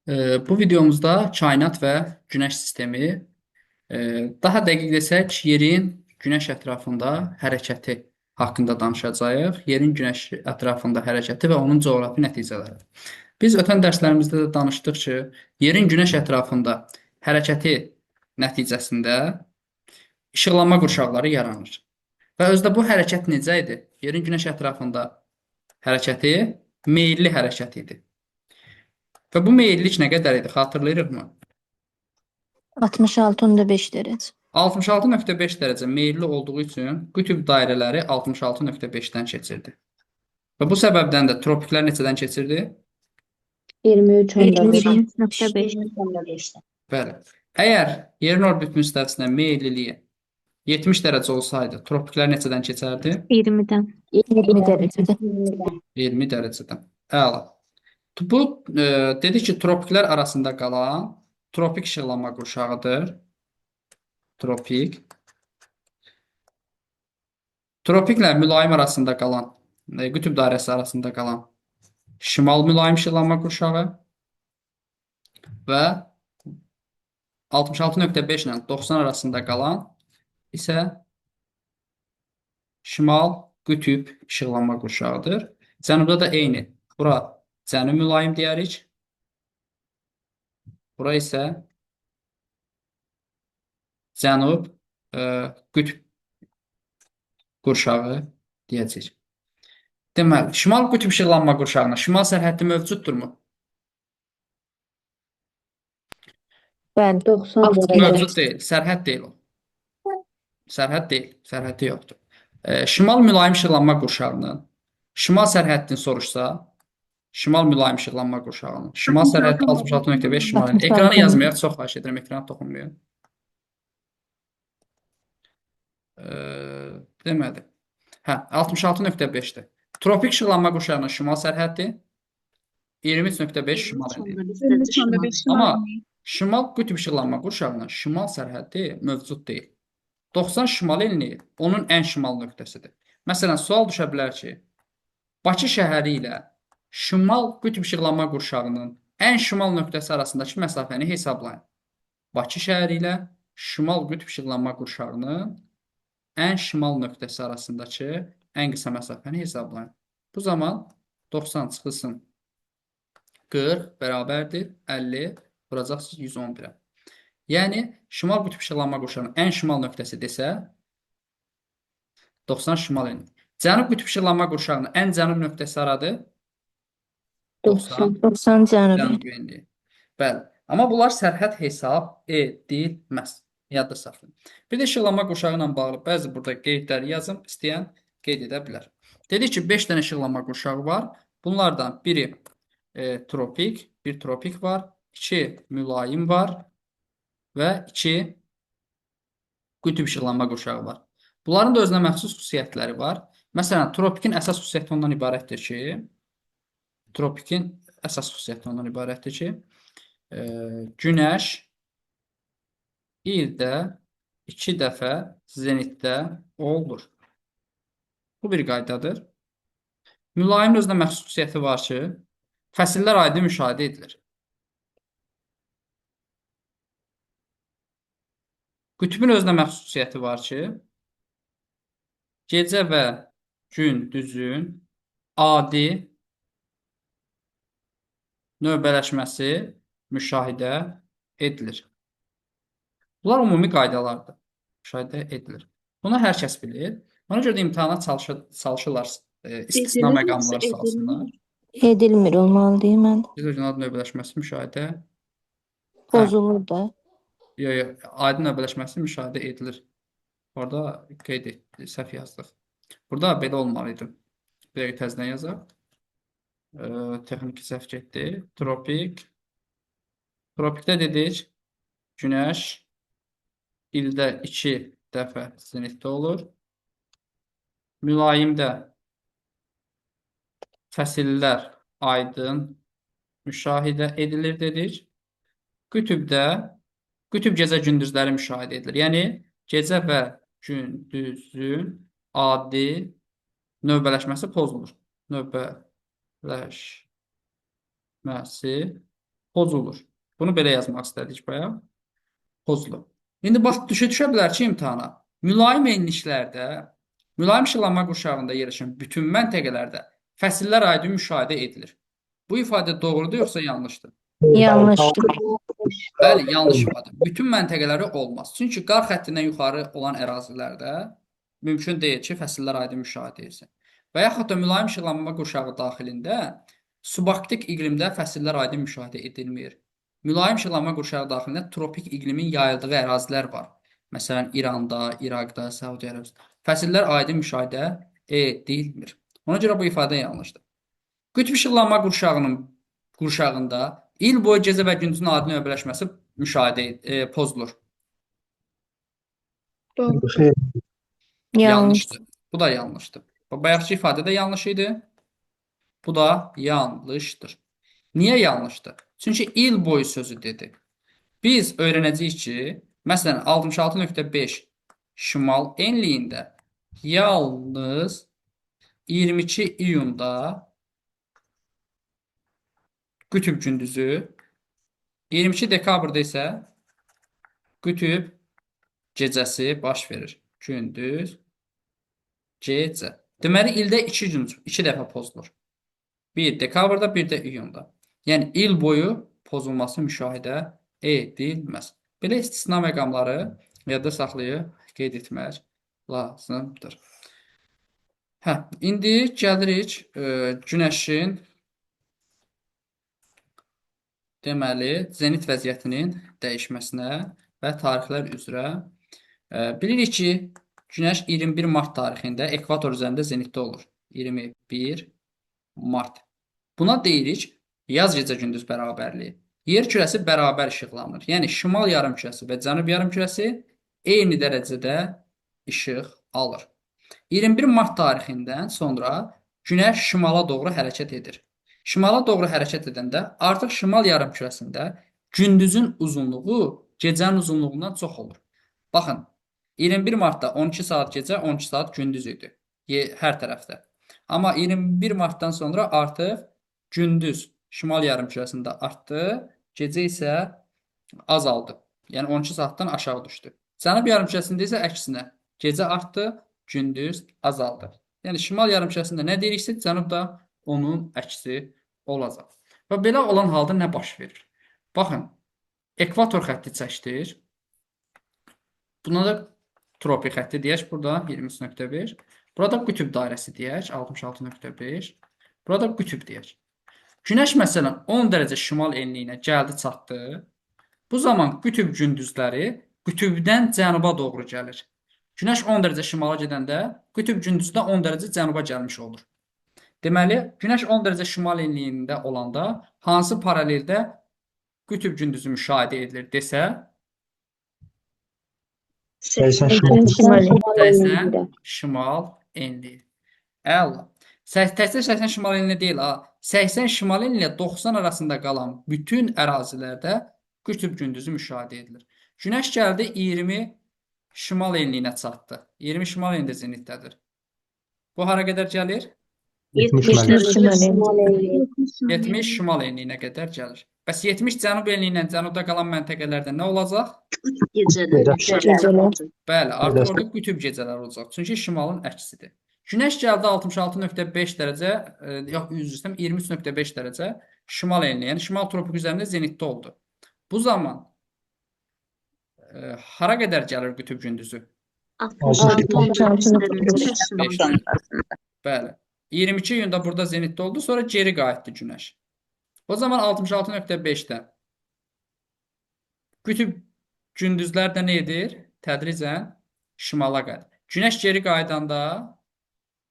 Bu videomuzda kainat və Günəş sistemi, daha dəqiq desək, yerin Günəş ətrafında hərəkəti haqqında danışacağıq. Yerin Günəş ətrafında hərəkəti və onun coğrafi nəticələri. Biz ötən dərslərimizdə də danışdıq ki, yerin Günəş ətrafında hərəkəti nəticəsində işıqlanma qurşaqları yaranır. Və özdə bu hərəkət necə idi? Yerin Günəş ətrafında hərəkəti meyilli hərəkət idi. Və bu meyillik nə qədər idi? Xatırlayırıqmı? 66,5 derece. 66,5 dərəcə meyilli olduğu üçün qütb dairələri 66,5-dən keçirdi. Və bu səbəbdən də tropiklər neçədən keçirdi? 23,5. 23,5. Bəli. Əgər yerin orbit müstəvisinə meyilliliyi 70 dərəcə olsaydı, tropiklər neçədən keçərdi? 20'den. 20 derecede. 20 dərəcədən. Əla. Bu dedi ki, tropiklər arasında qalan tropik işıqlanma qurşağıdır. Tropik. Tropiklə mülayim arasında qalan, qütb dairəsi arasında qalan şimal mülayim işıqlanma qurşağı və 66,5 ilə 90 arasında qalan isə şimal qütb işıqlanma qurşağıdır. Cənubda da eyni. Bura cənub mülayim deyərik. Bura isə cənub qütb qurşağı deyəcək. Deməli, şimal qütb işıqlanma qurşağına şimal sərhəddi mövcuddurmu? Ben 90 derece. Mövcud deyil, sərhəd deyil o. Sərhəd deyil, sərhəddi yoxdur. Şimal mülayim işıqlanma qurşağının şimal sərhəddini soruşsa, şimal mülayim işıqlanma qurşağının şimal sərhəddi 66,5 şimal. Ekranı yazmayaq, çox xahiş edirəm, ekrana toxunmayın. Deməli. 66,5-dir. Tropik işıqlanma qurşağının şimal sərhəddi 23,5 şimal enliyir. Amma şimal qütb işıqlanma qurşağının şimal sərhəddi mövcud deyil. 90 şimal enliyi onun ən şimal nöqtəsidir. Məsələn, sual düşə bilər ki, Bakı şəhəri ilə şimal qütb işıqlanma qurşağının ən şimal nöqtəsi arasındakı məsafəni hesablayın. Bakı şəhəri ilə şimal qütb işıqlanma qurşağının ən şimal nöqtəsi arasındakı ən qısa məsafəni hesablayın. Bu zaman 90 çıxılsın 40 bərabərdir 50, vuracaqsınız 111-ə. Yəni, şimal qütb işıqlanma qurşağının ən şimal nöqtəsi desə, 90 şimal enli. Cənub qütb işıqlanma qurşağının ən cənub nöqtəsi haradır? 90 cənub cənub. enli. Bəli. Amma bunlar sərhəd hesab edilməz. Yadda saxlayın. Bir də işıqlanma qurşağı ilə bağlı bəzi burada qeydləri yazım, istəyən qeyd edə bilər. Dedik ki, 5 dənə işıqlanma qurşağı var. Bunlardan biri tropik, bir tropik var, 2 mülayim var və 2 qütb işıqlanma qurşağı var. Bunların da özünə məxsus xüsusiyyətləri var. Məsələn, tropikin əsas xüsusiyyəti ondan ibarətdir ki, Günəş ildə 2 dəfə zenitdə olur. Bu bir qaydadır. Mülayim özünə məxsus xüsusiyyəti var ki, fəsillər aydın müşahidə edilir. Qütbün özünə məxsus xüsusiyyəti var ki, gecə və gündüzün adi növbələşməsi müşahidə edilir. Bunlar ümumi qaydalardır. Müşahidə edilir. Bunu hər kəs bilir. Ona görə də imtahana çalışırlar, istisna məqamları salsınlar. Edilmir olmalı değil mi? Gecə gündüz növbələşməsi müşahidə Bozulur da. aydın növbələşməsi müşahidə edilir. Orada qeyd etdik, səhv yazdıq. Burada belə olmalıydı. Bir dəqiqə təzədən yazaq. Texniki səhv getdi. Tropikdə dedik, Günəş ildə 2 dəfə zenitdə olur. Mülayimdə fəsillər aydın müşahidə edilir dedik. Qütbdə qütb gecə gündüzləri müşahidə edilir. Yəni, gecə və gündüzün adi növbələşməsi pozulur. Növbələşməsi pozulur. Bunu belə yazmaq istədik bayaq. Pozulur. İndi bax, düşə bilər ki, imtahana. Mülayim enliklərdə, mülayim işıqlanma qurşağında yerləşən bütün məntəqələrdə fəsillər aydın müşahidə edilir. Bu ifadə doğrudur yoxsa yanlışdır? Yanlışdır. Bəli, yanlış ifadə. Bütün məntəqələri olmaz. Çünki qar xəttindən yuxarı olan ərazilərdə mümkün deyil ki, fəsillər aydın müşahidə edilsin. Və yaxud da mülayim işıqlanma qurşağı daxilində subarktik iqlimdə fəsillər aydın müşahidə edilmir. Mülayim işıqlanma qurşağı daxilində tropik iqlimin yayıldığı ərazilər var. Məsələn, İranda, İraqda, Səudiyyə Ərəbistan. Fəsillər aydın müşahidə edilmir. Ona görə bu ifadə yanlışdır. Qütb işıqlanma qurşağında il boyu gecə və gündüzün adi növbələşməsi pozulur. Doğru. Yanlışdır. Bu da yanlışdır. Bayaqki ifadə də yanlış idi. Bu da yanlışdır. Niyə yanlışdır? Çünki il boyu sözü dedi. Biz öyrənəcəyik ki, məsələn, 66.5 şimal enliyində yalnız 22 iyunda qütb gündüzü, 22 dekabrda isə qütb gecəsi baş verir. Gündüz, gecə. Deməli, ildə 2 dəfə pozulur. Bir dekabrda, bir də iyunda. Yəni, il boyu pozulması müşahidə edilməz. Belə istisna məqamları yadda saxlayıb qeyd etmək lazımdır. İndi gəlirik günəşin deməli, zenit vəziyyətinin dəyişməsinə və tarixlər üzrə. Bilirik ki, günəş 21 mart tarixində ekvator üzərində zenitdə olur. 21 mart. Buna deyirik yaz gecə gündüz bərabərliyi. Yer kürəsi bərabər işıqlanır. Yəni, şimal yarımkürəsi və cənub yarımkürəsi eyni dərəcədə işıq alır. 21 mart tarixindən sonra günəş şimala doğru hərəkət edir. Şimala doğru hərəkət edəndə artıq şimal yarımkürəsində gündüzün uzunluğu gecənin uzunluğundan çox olur. Baxın, 21 martda 12 saat gecə, 12 saat gündüz idi hər tərəfdə. Amma 21 martdan sonra artıq gündüz şimal yarımkürəsində artdı, gecə isə azaldı. Yəni 12 saatdan aşağı düşdü. Cənub yarımkürəsində isə əksinə, gecə artdı, gündüz azaldı. Yəni şimal yarımkürəsində nə deyiriksə, cənubda onun əksi olacaq. Və belə olan halda nə baş verir? Baxın, ekvator xətti çəkdir. Buna da tropik xətti deyək, burada 23.5. Burada qütb dairəsi deyək, 66.5. Burada qütb deyək. Günəş məsələn 10 dərəcə şimal enliyinə gəldi, çatdı. Bu zaman qütb gündüzləri qütbdən cənuba doğru gəlir. Günəş 10 dərəcə şimala gedəndə qütb gündüzdə 10 dərəcə cənuba gəlmiş olur. Deməli, günəş 10 dərəcə şimal enliyində olanda hansı paraleldə qütb gündüzü müşahidə edilir desə, 80 şimal enliyi. Əla. Təkcə 80 şimal enliyi deyil, 80 şimal enliyi 90 arasında qalan bütün ərazilərdə qütb gündüzü müşahidə edilir. Günəş gəldi 20 şimal enliyinə çatdı. 20 şimal enliyində zenitdədir. Bu hara qədər gəlir? 70 70 şimal enliyinə qədər gəlir. Bəs 70 cənub enliyindən cənubda qalan məntəqələrdə nə olacaq? Gecələr. Bəli, artıq orada qütb gecələr olacaq. Çünki şimalın əksidir. Günəş gəldi 66.5 dərəcə, yox, üzr istəyirəm, 23.5 dərəcə şimal enliyi, yəni şimal tropik üzərində zenitdə oldu. Bu zaman hara qədər gəlir qütb gündüzü? 66.5. Bəli. 22 iyunda burada zenitdə oldu, sonra geri qayıtdı günəş. O zaman 66.5-də qütb gündüzlər də nə edir? Tədricən şimala qayıdır. Günəş geri qayıdanda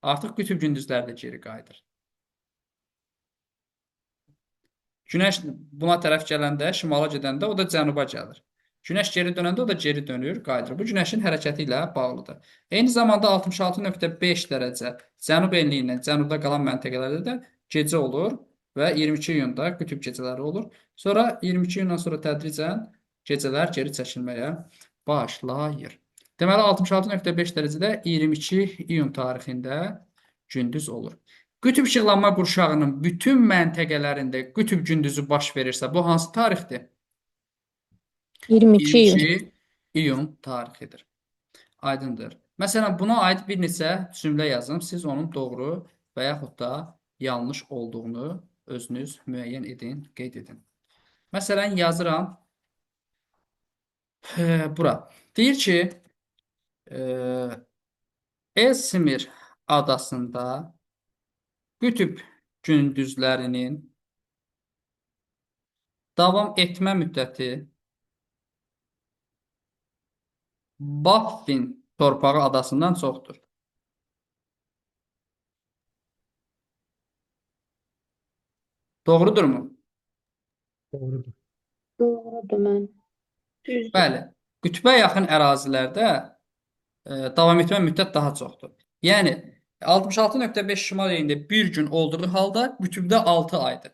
artıq qütb gündüzlər də geri qayıdır. Günəş buna tərəf gələndə, şimala gedəndə o da cənuba gəlir. Günəş geri dönəndə o da geri dönür, qayıdır. Bu günəşin hərəkəti ilə bağlıdır. Eyni zamanda 66.5 dərəcə cənub enliyindən cənubda qalan məntəqələrdə də gecə olur və 22 iyunda qütb gecələri olur. Sonra 22 iyundan sonra tədricən gecələr geri çəkilməyə başlayır. Deməli 66.5 dərəcədə 22 iyun tarixində gündüz olur. Qütb işıqlanma qurşağının bütün məntəqələrində qütb gündüzü baş verirsə, bu hansı tarixdir? 22 iyun. 22 iyun tarixidir. Aydındır. Məsələn, buna aid bir neçə cümlə yazım. Siz onun doğru və yaxud da yanlış olduğunu özünüz müəyyən edin, qeyd edin. Məsələn, yazıram bura. Deyir ki, Ellsmere adasında qütb gündüzlərinin davam etmə müddəti Baffin torpağı adasından çoxdur. Doğrudurmu? Doğrudur. Doğrudur mən. Düzdür. Bəli. Qütbə yaxın ərazilərdə davam etmə müddət daha çoxdur. Yəni 66.5 şimal əyində bir gün olduğu halda qütbdə 6 aydır.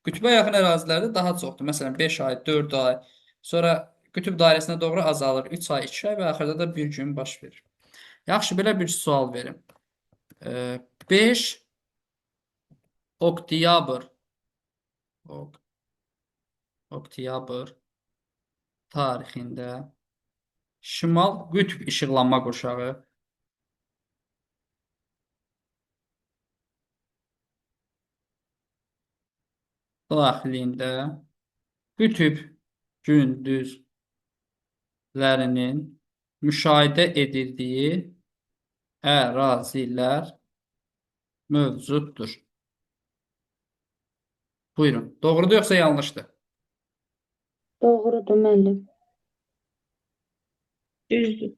Qütbə yaxın ərazilərdə daha çoxdur. Məsələn 5 ay, 4 ay, sonra qütb dairəsinə doğru azalır. 3 ay, 2 ay və axırda da bir gün baş verir. Yaxşı, belə bir sual verim. 5 oktyabr tarixində Şimal qütb işıqlanma qurşağı daxilində qütb gündüzlərinin müşahidə edildiyi ərazilər mövcuddur. Buyurun. Doğrudur yoxsa yanlışdır? Doğrudur müəllim. Düzdür.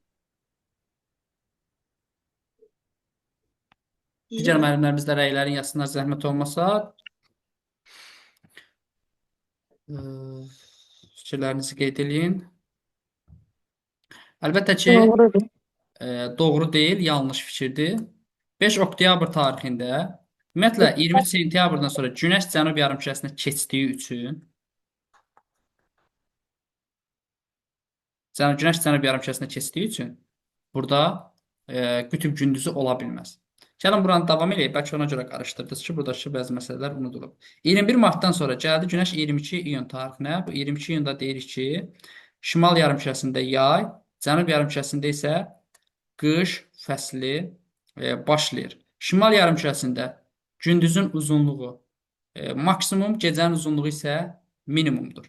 Digər müəllimlərimiz də rəylərin yazsınlar, zəhmət olmasa. Fikirlərinizi qeyd edin. Əlbəttə ki, Doğrudur. doğru deyil, yanlış fikirdir. 5 oktyabr tarixində, ümumiyyətlə 23 sentyabrdan sonra Günəş cənub yarımkürəsinə keçdiyi üçün Günəş cənub yarımkürəsinə keçdiyi üçün burada qütb gündüzü ola bilməz. Gəlin buranı davam edək. Bəlkə ona görə qarışdırdınız ki, buradakı bəzi məsələlər unudulub. 21 martdan sonra gəldi Günəş 22 iyun tarixinə. Bu 22 iyunda deyirik ki, şimal yarımkürəsində yay, cənub yarımkürəsində isə qış fəsli başlayır. Şimal yarımkürəsində gündüzün uzunluğu maksimum, gecənin uzunluğu isə minimumdur.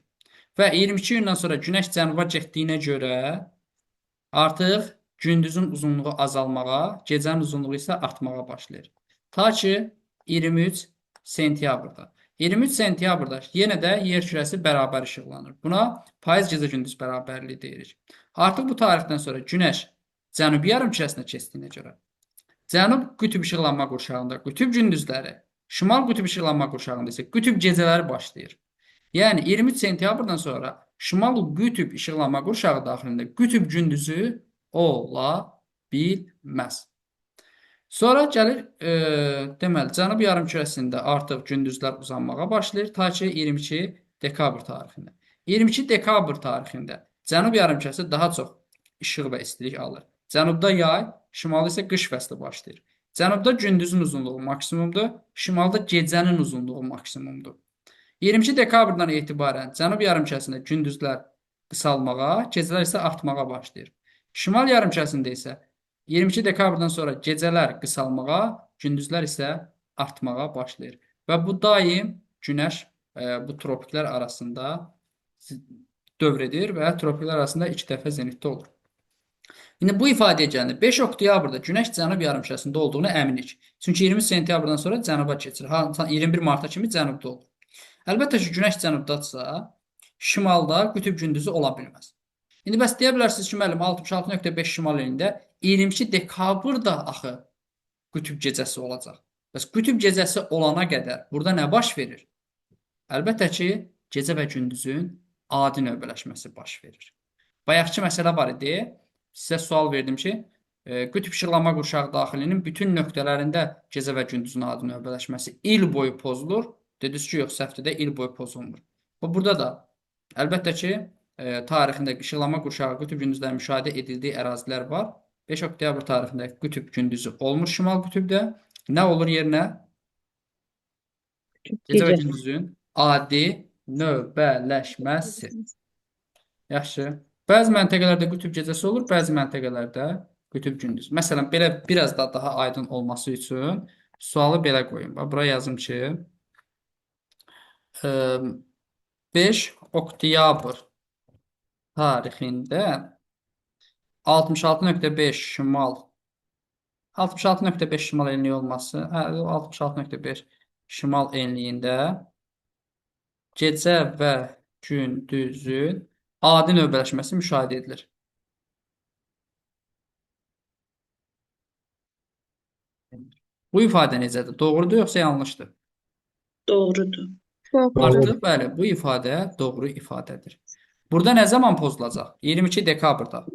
Və 22 gündən sonra Günəş cənuba getdiyinə görə artıq gündüzün uzunluğu azalmağa, gecənin uzunluğu isə artmağa başlayır. Ta ki 23 sentyabrda. 23 sentyabrda yenə də yer kürəsi bərabər işıqlanır. Buna payız gecə-gündüz bərabərliyi deyirik. Artıq bu tarixdən sonra Günəş cənubi yarımkürəsinə keçdiyinə görə cənub qütb işıqlanma qurşağında qütb gündüzləri, şimal qütb işıqlanma qurşağında isə qütb gecələri başlayır. Yəni 23 sentyabrdan sonra şimal qütb işıqlanma qurşağı daxilində qütb gündüzü ola bilməz. Sonra gəlir, deməli, cənub yarımkürəsində artıq gündüzlər uzanmağa başlayır ta ki 22 dekabr tarixində. 22 dekabr tarixində cənub yarımkürəsi daha çox işıq və istilik alır. Cənubda yay, şimalda isə qış fəsli başlayır. Cənubda gündüzün uzunluğu maksimumdur, şimalda gecənin uzunluğu maksimumdur. 22 dekabrdan etibarən cənub yarımkürəsində gündüzlər qısalmağa, gecələr isə artmağa başlayır. Şimal yarımkürəsində isə 22 dekabrdan sonra gecələr qısalmağa, gündüzlər isə artmağa başlayır. Və bu daim Günəş bu tropiklər arasında dövr edir və tropiklər arasında 2 dəfə zenitdə olur. İndi bu ifadəyə gəlinir. 5 oktyabrda Günəş cənub yarımkürəsində olduğunu əminik. Çünki 20 sentyabrdan sonra cənuba keçir. 21 marta kimi cənubda olur. Əlbəttə ki, Günəş cənubdadsa, şimalda qütb gündüzü ola bilməz. İndi bəs deyə bilərsiniz ki, müəllim 66.5 şimal elində 22 dekabrda axı qütb gecəsi olacaq. Bəs qütb gecəsi olana qədər burada nə baş verir? Əlbəttə ki, gecə və gündüzün adi növbələşməsi baş verir. Bayaqki məsələ var idi. Sizə sual verdim ki, qütb işıqlanma qurşağı daxilinin bütün nöqtələrində gecə və gündüzün adi növbələşməsi il boyu pozulur. Dediniz ki, yox, səhvdir də il boyu pozulmur. Burada da əlbəttə ki, tarixində işıqlanma qurşağı qütb gündüzləri müşahidə edildiyi ərazilər var. 5 oktyabr tarixində qütb gündüzü olmur şimal qütbdə. Nə olur yerinə? Gecə və Gecə. gündüzün adi növbələşməsi. Yaxşı. Bəzi məntəqələrdə qütb gecəsi olur, bəzi məntəqələrdə qütb gündüz. Məsələn, belə biraz da daha aydın olması üçün sualı belə qoyun. Bax, bura yazım ki, 5 oktyabr tarixində 66,5 şimal 66,5 şimal enliyi olması, 66,5 şimal enliyində gecə və gündüzün adi növbələşməsi müşahidə edilir. Bu ifadə necədir? Doğrudur yoxsa yanlışdır? Doğrudur. Artıq bəli, bu ifadə doğru ifadədir. Burada nə zaman pozulacaq? 22 dekabrda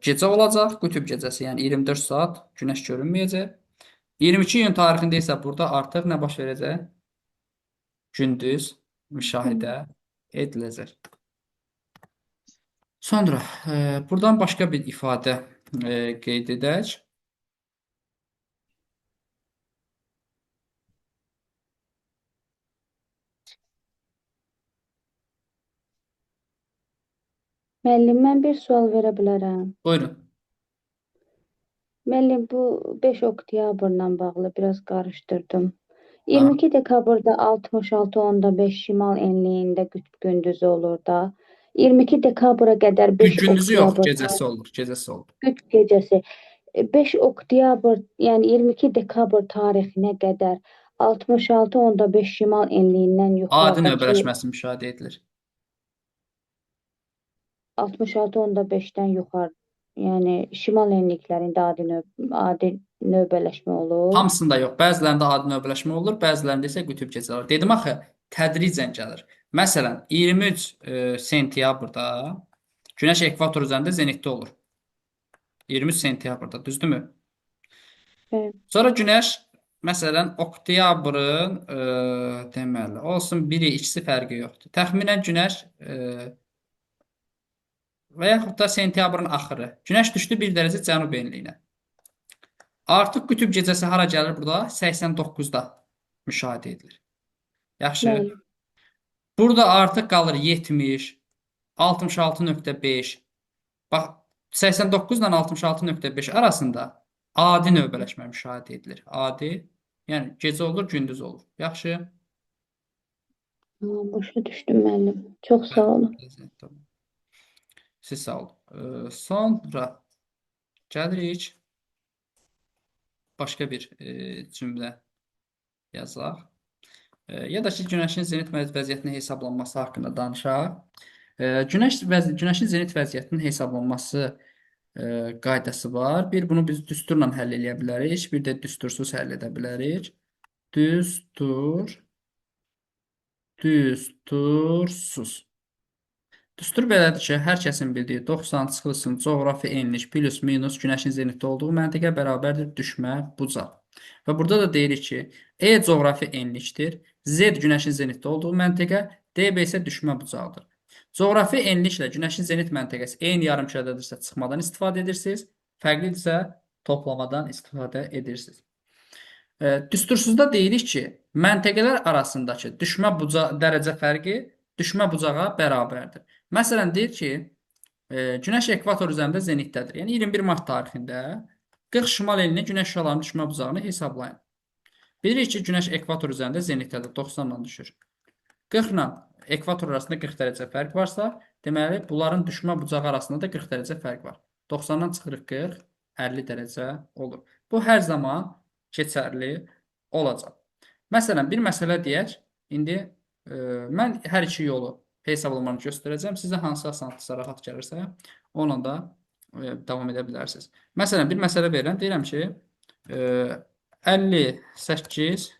gecə olacaq, qütb gecəsi, yəni 24 saat günəş görünməyəcək. 22 iyun tarixində isə burada artıq nə baş verəcək? Gündüz müşahidə ediləcək. Sonra buradan başqa bir ifadə qeyd edək. Müəllim, mən bir sual verə bilərəm. Buyurun. Müəllim, bu 5 oktyabrla bağlı biraz qarışdırdım. Ha. 22 dekabrda 66,5 şimal enliyində qütb gündüzü olur da. 22 dekabra qədər 5 Gündüzü yox, oktyabr gecəsi olur. Gecəsi olur. qütb gecəsi. 5 oktyabr, yəni 22 dekabr tarixinə qədər 66,5 şimal enliyindən Adi yuxarıdakı növbələşməsi müşahidə edilir. 66,5-dən yuxarı, yəni şimal enliklərində adi növbələşmə olur. Hamısında yox. Bəzilərində adi növbələşmə olur, bəzilərində isə qütb gecəsi olur. Dedim axı, tədricən gəlir. Məsələn, 23 sentyabrda günəş ekvator üzərində zenitdə olur. 23 sentyabrda, düzdürmü? Evet. Sonra günəş məsələn oktyabrın deməli, olsun biri, ikisi fərqi yoxdur. Təxminən günəş və yaxud da sentyabrın axırı. Günəş düşdü 1 dərəcə cənub enliyinə. Artıq qütb gecəsi hara gəlir burada? 89-da müşahidə edilir. Yaxşı. Bəli. Burada artıq qalır 70, 66,5. Bax, 89 ilə 66,5 arasında adi növbələşmə müşahidə edilir. Adi, yəni gecə olur, gündüz olur. Yaxşı. Başa düşdüm müəllim. Çox sağ olun. Siz sağ olun. Sonra gəlirik başqa bir cümlə yazaq. Ya da ki, günəşin zenit vəziyyətinin hesablanması haqqında danışaq. Günəşin zenit vəziyyətinin hesablanması qaydası var. Bir, bunu biz düsturla həll edə bilərik. Bir də düstursuz həll edə bilərik. Düstursuz. Düstur belədir ki, hər kəsin bildiyi 90 çıxılsın coğrafi enlik plus minus günəşin zenitdə olduğu məntəqə bərabərdir düşmə bucaq. Və burada da deyirik ki, E coğrafi enlikdir, Z günəşin zenitdə olduğu məntəqə, DB isə düşmə bucaqdır. Coğrafi enliklə günəşin zenit məntəqəsi eyni yarımkürədədirsə çıxmadan istifadə edirsiniz, fərqlidirsə toplamadan istifadə edirsiniz. Düstursuzda deyirik ki, məntəqələr arasındakı düşmə dərəcə fərqi düşmə bucağa bərabərdir. Məsələn, deyir ki, günəş ekvator üzərində zenitdədir. Yəni 21 mart tarixində 40 şimal elinə günəş şüalarının düşmə bucağını hesablayın. Bilirik ki, günəş ekvator üzərində zenitdədir, 90-la düşür. 40 ilə ekvator arasında 40 dərəcə fərq varsa, deməli, bunların düşmə bucağı arasında da 40 dərəcə fərq var. 90-dan çıxırıq 40, 50 dərəcə olur. Bu hər zaman keçərli olacaq. Məsələn, bir məsələ deyək. İndi mən hər iki yolu hesablamanı göstərəcəm. Sizə hansı asanlıqsa, rahat gəlirsə, onunla da davam edə bilərsiniz. Məsələn, bir məsələ verirəm. Deyirəm ki, 58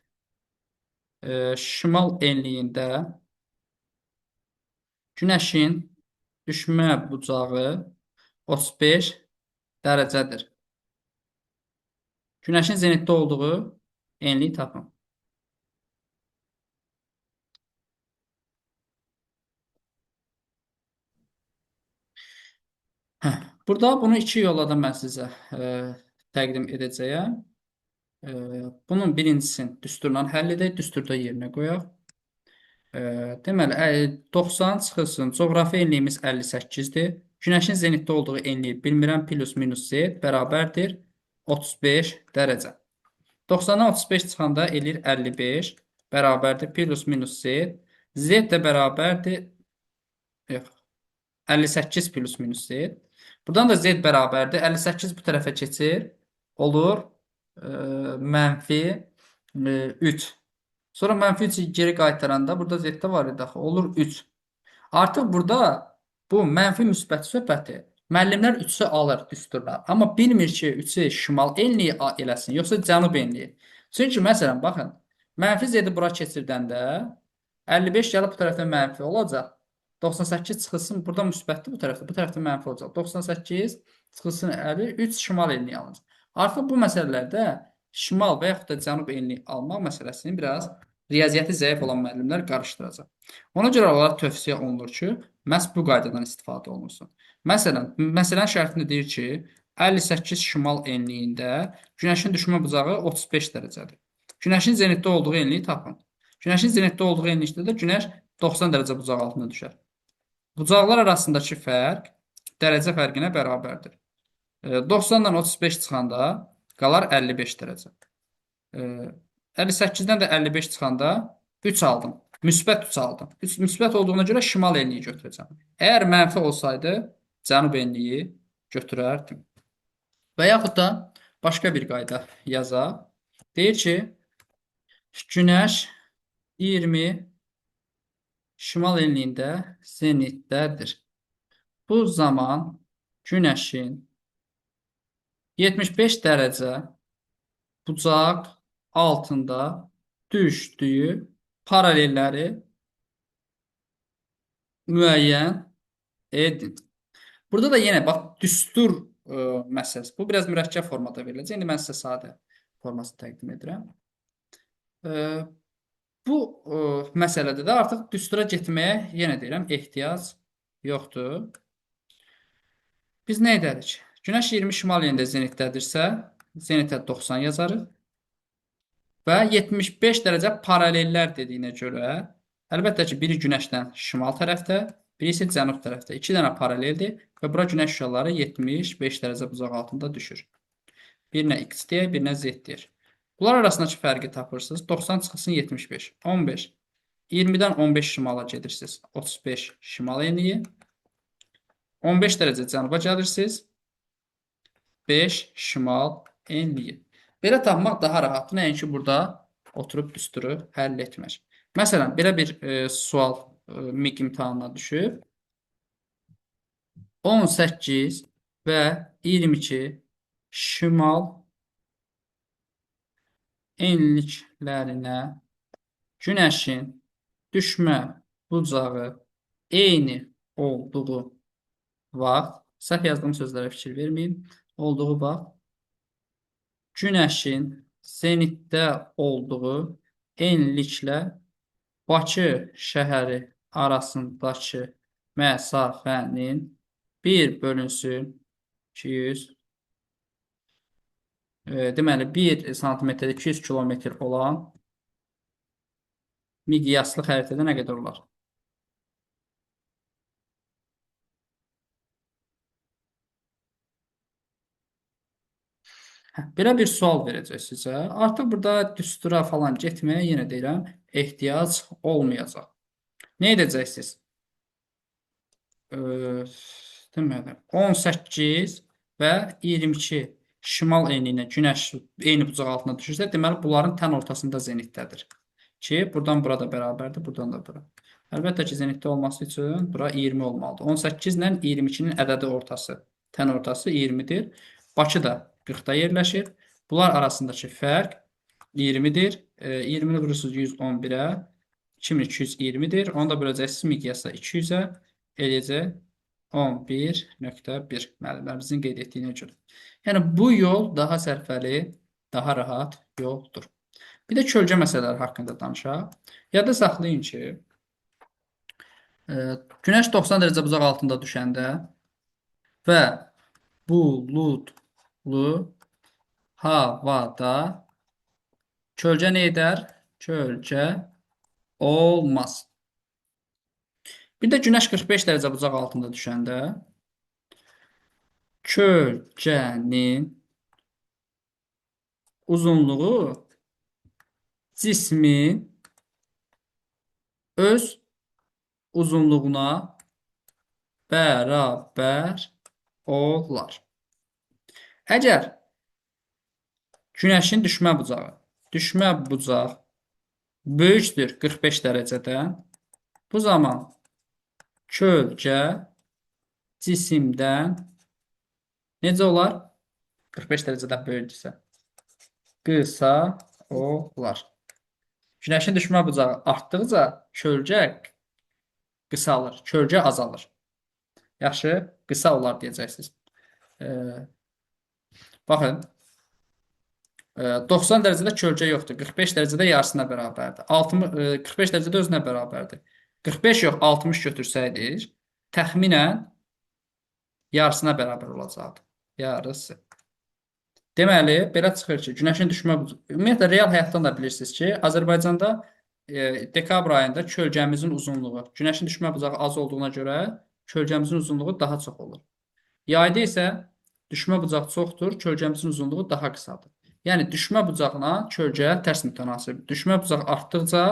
şimal enliyində günəşin düşmə bucağı 35 dərəcədir. Günəşin zenitdə olduğu enliyi tapın. Burada bunu iki yolla da mən sizə təqdim edəcəyəm. Bunun birincisini düsturla həll edək, düsturda yerinə qoyaq. Deməli, 90 çıxılsın, coğrafi enliyimiz 58-dir. Günəşin zenitdə olduğu enliyi bilmirəm, plus minus z bərabərdir 35 dərəcə. 90-dan 35 çıxanda eləyir 55, bərabərdir plus minus z. Z də bərabərdir, yox, 58 plus minus z. Buradan da z bərabərdir. 58 bu tərəfə keçir, olur mənfi 3. Sonra mənfi 3-ü geri qaytaranda burada z-də var idi axı, olur 3. Artıq burada bu mənfi müsbət söhbəti müəllimlər 3-ü alır, düsturlar. Amma bilmir ki, 3-ü şimal enliyi eləsin, yoxsa cənub enliyi. Çünki məsələn, baxın, mənfi z-i bura keçirdəndə 55 gəlib bu tərəfdə mənfi olacaq. 98 çıxılsın, burada müsbətdir bu tərəfdə mənfi olacaq. 98 çıxılsın 50, 3 şimal enliyi alınacaq. Artıq bu məsələlərdə şimal və yaxud da cənub enliyi almaq məsələsini biraz riyaziyyəti zəif olan müəllimlər qarışdıracaq. Ona görə onlara tövsiyə olunur ki, məhz bu qaydadan istifadə olunsun. Məsələn şərtində deyir ki, 58 şimal enliyində günəşin düşmə bucağı 35 dərəcədir. Günəşin zenitdə olduğu enliyi tapın. Günəşin zenitdə olduğu enlikdə də günəş 90 dərəcə bucaq altında düşər. Bucaqlar arasındakı fərq dərəcə fərqinə bərabərdir. 90-dan 35 çıxanda qalar 55 dərəcə. 58-dən də 55 çıxanda 3 aldım. Müsbət 3 aldım. Müsbət olduğuna görə şimal enliyi götürəcəm. Əgər mənfi olsaydı, cənub enliyi götürərdim. Və yaxud da başqa bir qayda yazaq. Deyir ki, günəş 20 şimal enliyində zenitdədir. Bu zaman günəşin 75 dərəcə bucaq altında düşdüyü paralelləri müəyyən edin. Burada da yenə bax, düstur məsələsi. Bu biraz mürəkkəb formada veriləcək. İndi mən sizə sadə formasını təqdim edirəm. Bu məsələdə də artıq düstura getməyə, yenə deyirəm, ehtiyac yoxdur. Biz nə edərik? Günəş 20 şimal enliyində zenitdədirsə, zenitə 90 yazarıq. Və 75 dərəcə paralellər dediyinə görə, əlbəttə ki, biri günəşdən şimal tərəfdə, biri isə cənub tərəfdə. 2 dənə paraleldir və bura günəş şüaları 75 dərəcə bucaq altında düşür. Birinə x deyək, birinə z deyək. Bunlar arasındakı fərqi tapırsınız. 90 çıxılsın 75, 15. 20-dən 15 şimala gedirsiniz. 35 şimal enliyi. 15 dərəcə cənuba gəlirsiniz. 5 şimal enliyi. Belə tapmaq daha rahatdır. Nəinki burada oturub düsturu həll etmək. Məsələn, belə bir sual MİQ imtahanına düşüb. 18 və 22 şimal enliklərinə günəşin düşmə bucağı eyni olduğu vaxt, səhv yazdığım sözlərə fikir verməyin, olduğu vaxt günəşin zenitdə olduğu enliklə Bakı şəhəri arasındakı məsafənin 1 bölünsün 200, deməli 1 santimetrdə 200 kilometr olan miqyaslı xəritədə nə qədər olar? Belə bir sual verəcək sizə. Artıq burada düstura falan getməyə, yenə deyirəm, ehtiyac olmayacaq. Nə edəcəksiniz? Deməli, 18 və 22 şimal enliyinə günəş eyni bucaq altında düşürsə, deməli, bunların tən ortasında zenitdədir. Ki, buradan burada bərabərdir, buradan da bura. Əlbəttə ki, zenitdə olması üçün bura 20 olmalıdır. 18 ilə 22-nin ədədi ortası, tən ortası 20-dir. Bakı da 40-da yerləşir. Bunlar arasındakı fərq 20-dir. 20-ni vurursunuz 111-ə, 2220-dir. Onu da böləcəksiniz miqyasla 200-ə, eləyəcək 11.1 müəllimlərimizin qeyd etdiyinə görə. Yəni, bu yol daha sərfəli, daha rahat yoldur. Bir də kölgə məsələləri haqqında danışaq. Yadda saxlayın ki, günəş 90 dərəcə bucaq altında düşəndə və buludlu havada kölgə nə edər? Kölgə olmaz. Bir də günəş 45 dərəcə bucaq altında düşəndə kölgənin uzunluğu cismin öz uzunluğuna bərabər olar. Əgər günəşin düşmə bucaq böyükdür 45 dərəcədən, bu zaman kölgə cisimdən necə olar? 45 dərəcədən böyükdürsə qısa olar. Günəşin düşmə bucağı artdıqca kölgə qısalır, kölgə azalır. Yaxşı, qısa olar deyəcəksiniz. Baxın, 90 dərəcədə kölgə yoxdur. 45 dərəcədə yarısına bərabərdir. 45 dərəcədə özünə bərabərdir. 45 yox, 60 götürsəydik, təxminən yarısına bərabər olacaqdı. Yarısı. Deməli, belə çıxır ki, günəşin düşmə bucağı, ümumiyyətlə, real həyatdan da bilirsiniz ki, Azərbaycanda dekabr ayında kölgəmizin uzunluğu, günəşin düşmə bucağı az olduğuna görə kölgəmizin uzunluğu daha çox olur. Yayda isə düşmə bucağı çoxdur, kölgəmizin uzunluğu daha qısadır. Yəni, düşmə bucağına kölgə tərs mütənasibdir. Düşmə bucağı artdıqca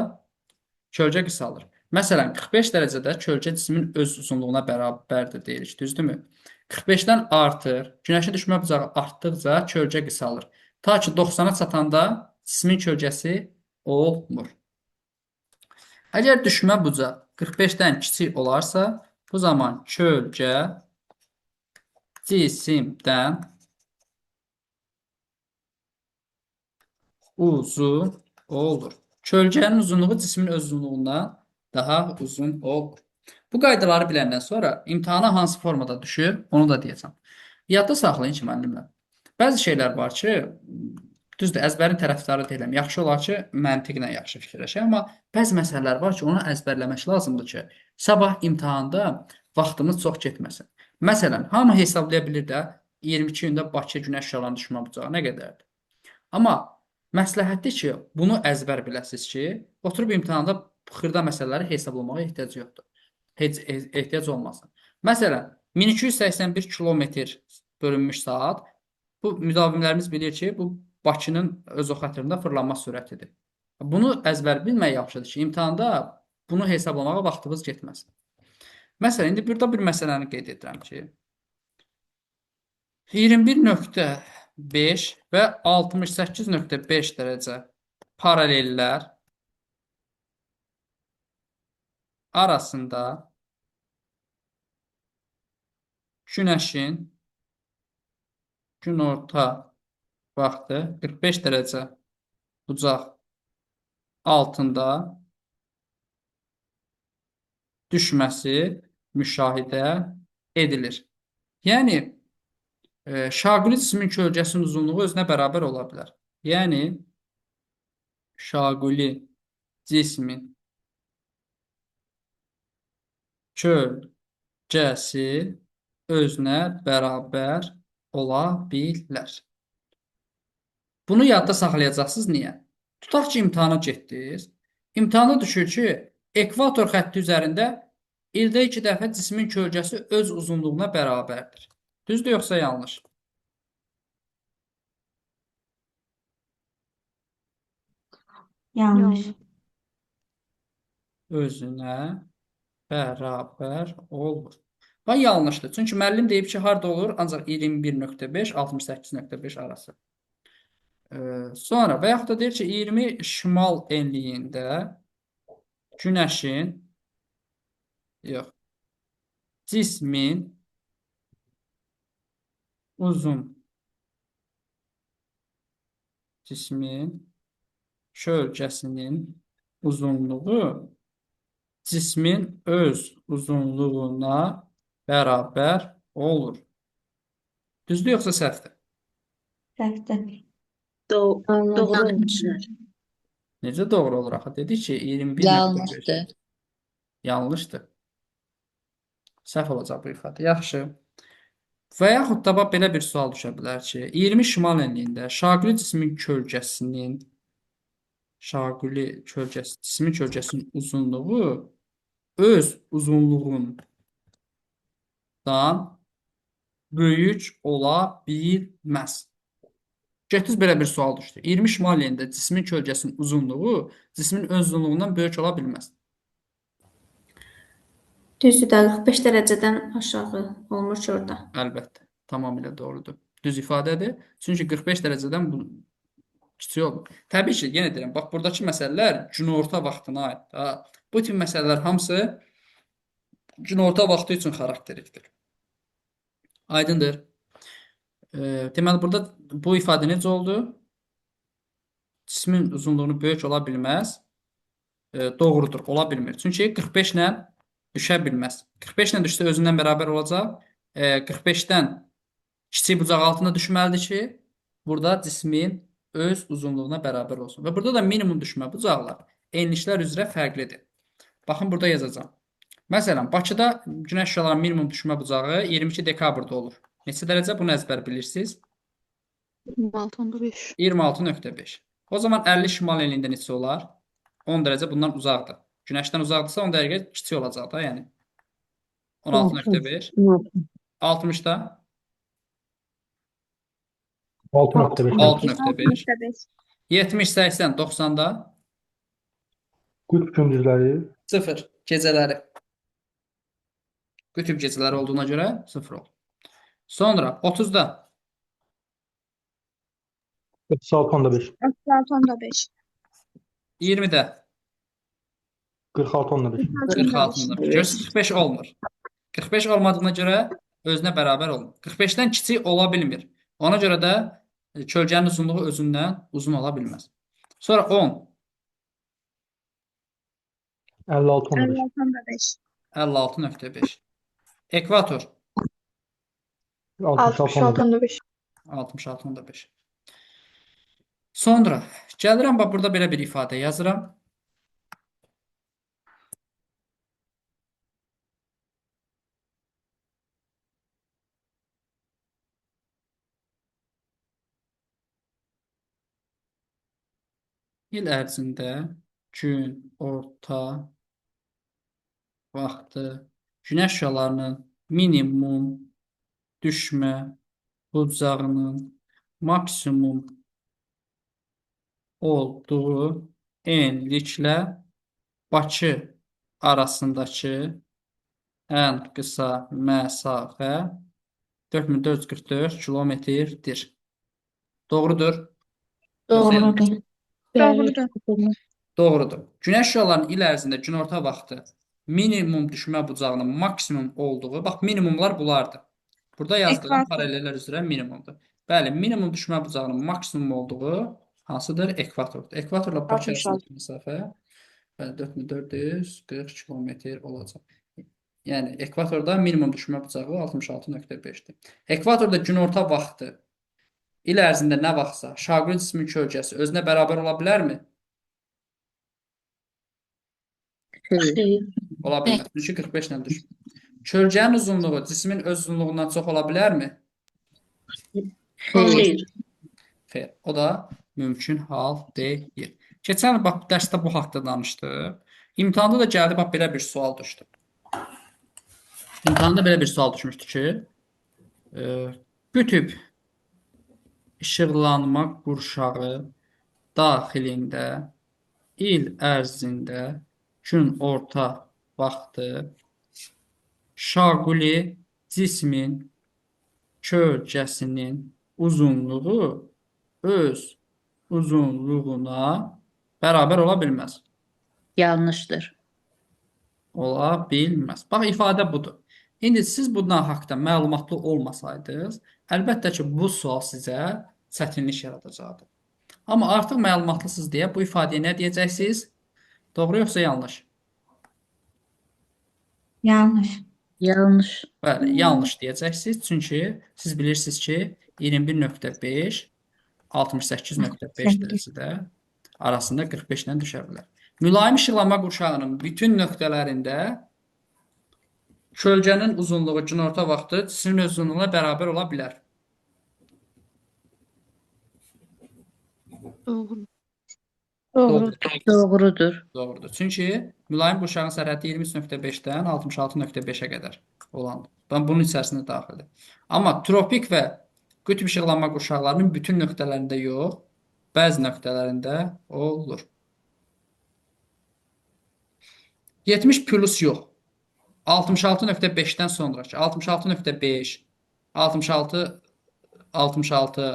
kölgə qısalır. Məsələn, 45 dərəcədə kölgə cismin öz uzunluğuna bərabərdir deyirik, düzdürmü? 45-dən artır, günəşin düşmə bucağı artdıqca kölgə qısalır. Ta ki 90-a çatanda cismin kölgəsi olmur. Əgər düşmə bucaq 45-dən kiçik olarsa, bu zaman kölgə cisimdən uzun olur. Kölgənin uzunluğu cismin öz uzunluğundan daha uzun olur. Bu qaydaları biləndən sonra imtahana hansı formada düşür, onu da deyəcəm. Yadda saxlayın ki, müəllimlər. Bəzi şeylər var ki, düzdür, əzbərin tərəfdarı deyiləm. Yaxşı olar ki, məntiqlə yaxşı fikirləşək, amma bəzi məsələlər var ki, onu əzbərləmək lazımdır ki, sabah imtahanda vaxtımız çox getməsin. Məsələn, hamı hesablaya bilir də 22 gündə Bakı günəş şüalarının düşmə bucağı nə qədərdir? Amma məsləhətdir ki, bunu əzbər biləsiniz ki, oturub imtahanda xırda məsələləri hesablamağa ehtiyac yoxdur. Heç ehtiyac olmasın. Məsələn, 1281 kilometr bölünmüş saat, bu müdavimlərimiz bilir ki, bu Bakının öz o xətırında fırlanma sürətidir. Bunu əzbər bilmək yaxşıdır ki, imtahanda bunu hesablamağa vaxtımız getməsin. Məsələn, indi burada bir məsələni qeyd edirəm ki, 21.5 və 68.5 dərəcə paralellər arasında günəşin günorta vaxtı 45 dərəcə bucaq altında düşməsi müşahidə edilir. Yəni, şaquli cismin kölgəsinin uzunluğu özünə bərabər ola bilər. Yəni, şaquli cismin kölgəsi özünə bərabər ola bilər. Bunu yadda saxlayacaqsınız. Niyə? Tutaq ki, imtahana getdiniz. İmtahana düşür ki, ekvator xətti üzərində ildə 2 dəfə cismin kölgəsi öz uzunluğuna bərabərdir. Düzdür, yoxsa yanlış? Yanlış. Özünə bərabər olur. Və yanlışdır. Çünki müəllim deyib ki, harda olur? Ancaq 21.5, 68.5 arası. Sonra və yaxud da deyir ki, 20 şimal enliyində günəşin, yox, cismin kölgəsinin uzunluğu cismin öz uzunluğuna bərabər olur. Düzdür, yoxsa səhvdir? Səhvdir. Doğru. Necə doğru olur axı? Dedi ki, 21.5. Yanlışdır. Yanlışdır. Səhv olacaq bu ifadə. Yaxşı. Və yaxud da bax, belə bir sual düşə bilər ki, 20 şimal enliyində cismin kölgəsinin uzunluğu öz uzunluğundan böyük ola bilməz. Getdiniz belə bir sual düşdü. 20 şimal enliyində cismin kölgəsinin uzunluğu cismin öz uzunluğundan böyük ola bilməz. Düzdür də 45 dərəcədən aşağı olmur ki orada. Əlbəttə, tamamilə doğrudur. Düz ifadədir. Çünki 45 dərəcədən bu kiçik olur. Təbii ki, yenə deyirəm, bax buradakı məsələlər günorta vaxtına aiddir. Ha. Bu tip məsələlər hamısı günorta vaxtı üçün xarakterlikdir. Aydındır. Deməli, burada bu ifadə necə oldu? Cismin uzunluğunu böyük ola bilməz. Doğrudur, ola bilmir. Çünki 45 ilə düşə bilməz. 45 ilə düşsə özündən bərabər olacaq. 45-dən kiçik bucaq altına düşməlidir ki, burada cismin öz uzunluğuna bərabər olsun. Və burada da minimum düşmə bucaqlar enliklər üzrə fərqlidir. Baxın, burada yazacağam. Məsələn, Bakıda günəş şüalarının minimum düşmə bucağı 22 dekabrda olur. Neçə dərəcə? Bunu əzbər bilirsiniz. 26.5. 26.5. O zaman 50 şimal enliyində neçə olar? 10 dərəcə bundan uzaqdır. Günəşdən uzaqdırsa 10 dərəcə kiçik olacaq da, yəni. 16.5. 60-da 6.5. 6.5. 70, 80, 90-da Qütb gündüzləri 0. Gecələri. Qütb gecələri olduğuna görə 0 olur. Sonra 30-da 36.5. 36.5. 20-də 46.5. 46-da. Görürsünüz, 45 olmur. 45 olmadığına görə özünə bərabər olmur. 45-dən kiçik ola bilmir. Ona görə də kölgənin uzunluğu özündən uzun ola bilməz. Sonra 10, 56.5. 56.5. Ekvator 66.5. 66.5. Sonra gəlirəm, bax burada belə bir ifadə yazıram. İl ərzində gün orta vaxtı günəş şüalarının minimum düşmə bucağının maksimum olduğu enliklə Bakı arasındakı ən qısa məsafə 4444 kilometrdir. Doğrudur. Yoxsa yanlış? Doğrudur. Doğrudur. Doğrudur. Günəş şüalarının il ərzində günorta vaxtı minimum düşmə bucağının maksimum olduğu, bax minimumlar bunlardır. Burada yazdığım Ekvator. paralellər üzrə minimumdur. Bəli, minimum düşmə bucağının maksimum olduğu hansıdır? Ekvatordur. Ekvatorla Bakı arasındakı məsafə 4440 kilometr olacaq. Yəni ekvatorda minimum düşmə bucağı 66.5-dir. Ekvatorda günorta vaxtı il ərzində nə vaxtsa şaquli cismin kölgəsi özünə bərabər ola bilərmi? Ola bilməz. Çünki 45 ilə düşmür. Kölgənin uzunluğu cismin öz uzunluğundan çox ola bilərmi? Xeyr. Xeyr. O da mümkün hal deyil. Keçən bax dərsdə bu haqqda danışdıq. İmtahanda da gəldi, bax belə bir sual düşdü. İmtahanda belə bir sual düşmüşdü ki, qütb işıqlanma qurşağı daxilində il ərzində gün orta vaxtı şaquli cismin kölgəsinin uzunluğu öz uzunluğuna bərabər ola bilməz. Yanlışdır. Ola bilməz. Bax, ifadə budur. İndi siz bundan haqqda məlumatlı olmasaydınız, əlbəttə ki, bu sual sizə çətinlik yaradacaqdır. Amma artıq məlumatlısınız deyə bu ifadəyə nə deyəcəksiniz? Doğru yoxsa yanlış? Yanlış. Yanlış. Bəli, yanlış deyəcəksiniz. Çünki siz bilirsiniz ki, 21.5 68.5 dərəcədə arasında 45 ilə düşə bilər. Mülayim işıqlanma qurşağının bütün nöqtələrində Kölgənin uzunluğu günorta vaxtı cismin uzunluğuna bərabər ola bilər. Doğru. Doğru. Doğrudur. Doğrudur. Çünki mülayim qurşağın sərhəddi 23.5-dən 66.5-ə qədər olandır. Bunun içərisində daxildir. Amma tropik və qütb işıqlanma qurşaqlarının bütün nöqtələrində yox, bəzi nöqtələrində olur. 70 plus yox. 66.5-dən sonraki 66.5, 66, 66,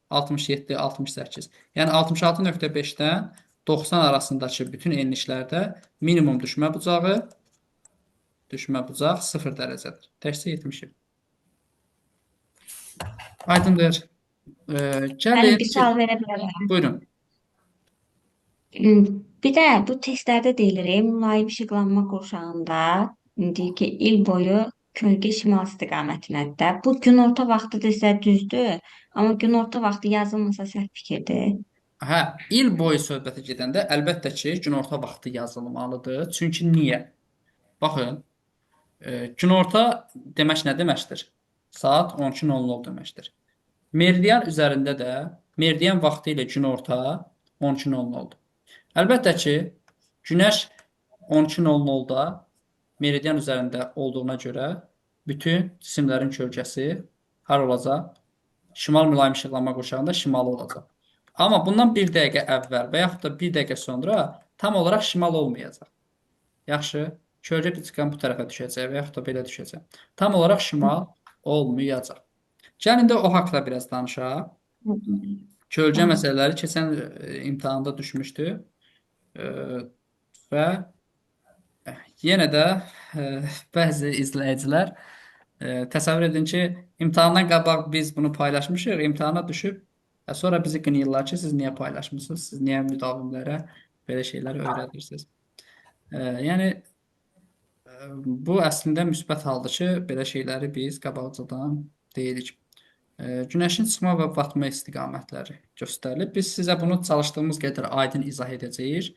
67, 68. Yəni 66.5-dən 90 arasındakı bütün enliklərdə minimum düşmə bucağı 0 dərəcədir. Təkcə 70. Aydındır. Müəllim, Gəlin. bir sual verə bilərəm. Buyurun. Bir də bu testlərdə deyilir, mülayim işıqlanma qurşağında deyir ki, il boyu kölgə şimal istiqamətindədir. Bu günorta vaxtı desə düzdür, amma günorta vaxtı yazılmasa səhv fikirdir. Hə, il boyu söhbətə gedəndə əlbəttə ki, günorta vaxtı yazılmalıdır. Çünki niyə? Baxın, günorta demək nə deməkdir? Saat 12:00 deməkdir. Meridian üzərində də meridian vaxtı ilə günorta 12:00-dur. Əlbəttə ki, günəş 12:00-da meridian üzərində olduğuna görə bütün cisimlərin kölgəsi hara olacaq? Şimal mülayim işıqlanma qurşağında şimalı olacaq. Amma bundan 1 dəqiqə əvvəl və yaxud da 1 dəqiqə sonra tam olaraq şimal olmayacaq. Yaxşı, kölgə piskan bu tərəfə düşəcək və yaxud da belə düşəcək. Tam olaraq şimal olmayacaq. Gəlin də o haqda biraz danışaq. Kölgə məsələləri keçən imtahanda düşmüşdü. Və yenə də bəzi izləyicilər təsəvvür edin ki, imtahandan qabaq biz bunu paylaşmışıq, imtahana düşüb, sonra bizi qınayırlar ki, siz niyə paylaşmısınız, siz niyə müdavimlərə belə şeyləri öyrədirsiniz. Yəni, bu əslində müsbət haldır ki, belə şeyləri biz qabaqcadan deyirik. Günəşin çıxma və batma istiqamətləri göstərilib. Biz sizə bunu çalışdığımız qədər aydın izah edəcəyik.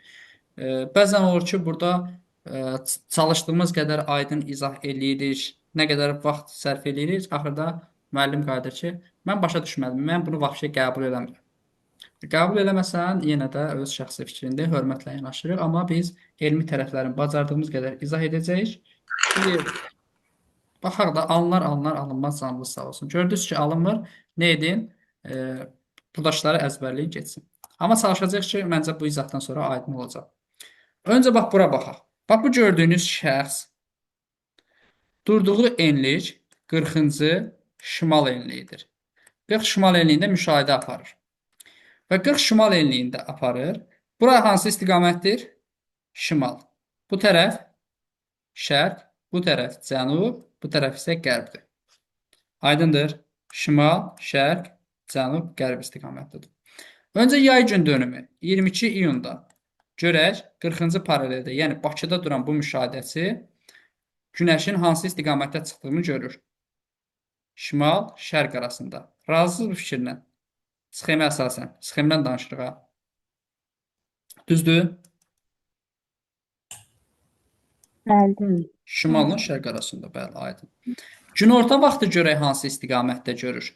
Bəzən olur ki, burada çalışdığımız qədər aydın izah eləyirik, nə qədər vaxt sərf eləyirik, axırda müəllim qayıdır ki, mən başa düşmədim, mən bunu vəbşə qəbul eləmirəm. Qəbul eləməsən, yenə də öz şəxsi fikrində hörmətlə yanaşırıq, amma biz elmi tərəflərin bacardığımız qədər izah edəcəyik. Baxaq da alınmaz canlı sağ olsun. Gördünüz ki, alınmır, nə edin? Buradaşları əzbərləyin geçsin. Amma çalışacaq ki, məncə bu izahdan sonra aydın olacaq. Öncə bax, bura baxaq. Bax, bu gördüyünüz şəxs durduğu enlik 40-cı şimal enliyidir. 40 şimal enliyində müşahidə aparır. Və 40 şimal enliyində aparır. Bura hansı istiqamətdir? Şimal. Bu tərəf şərq, bu tərəf cənub, bu tərəf isə qərbdir. Aydındır. Şimal, şərq, cənub, qərb istiqamətlidir. Öncə yay gün dönümü 22 iyunda görək 40-cı paraleldə, yəni Bakıda duran bu müşahidəçi günəşin hansı istiqamətdə çıxdığını görür. Şimal, şərq arasında. Razısınız bu fikirlə? Sxemə əsasən. Sxemdən danışırıq. Düzdür? Bəli. Şimalla şərq arasında, bəli, aydın. Günorta vaxtı görək hansı istiqamətdə görür?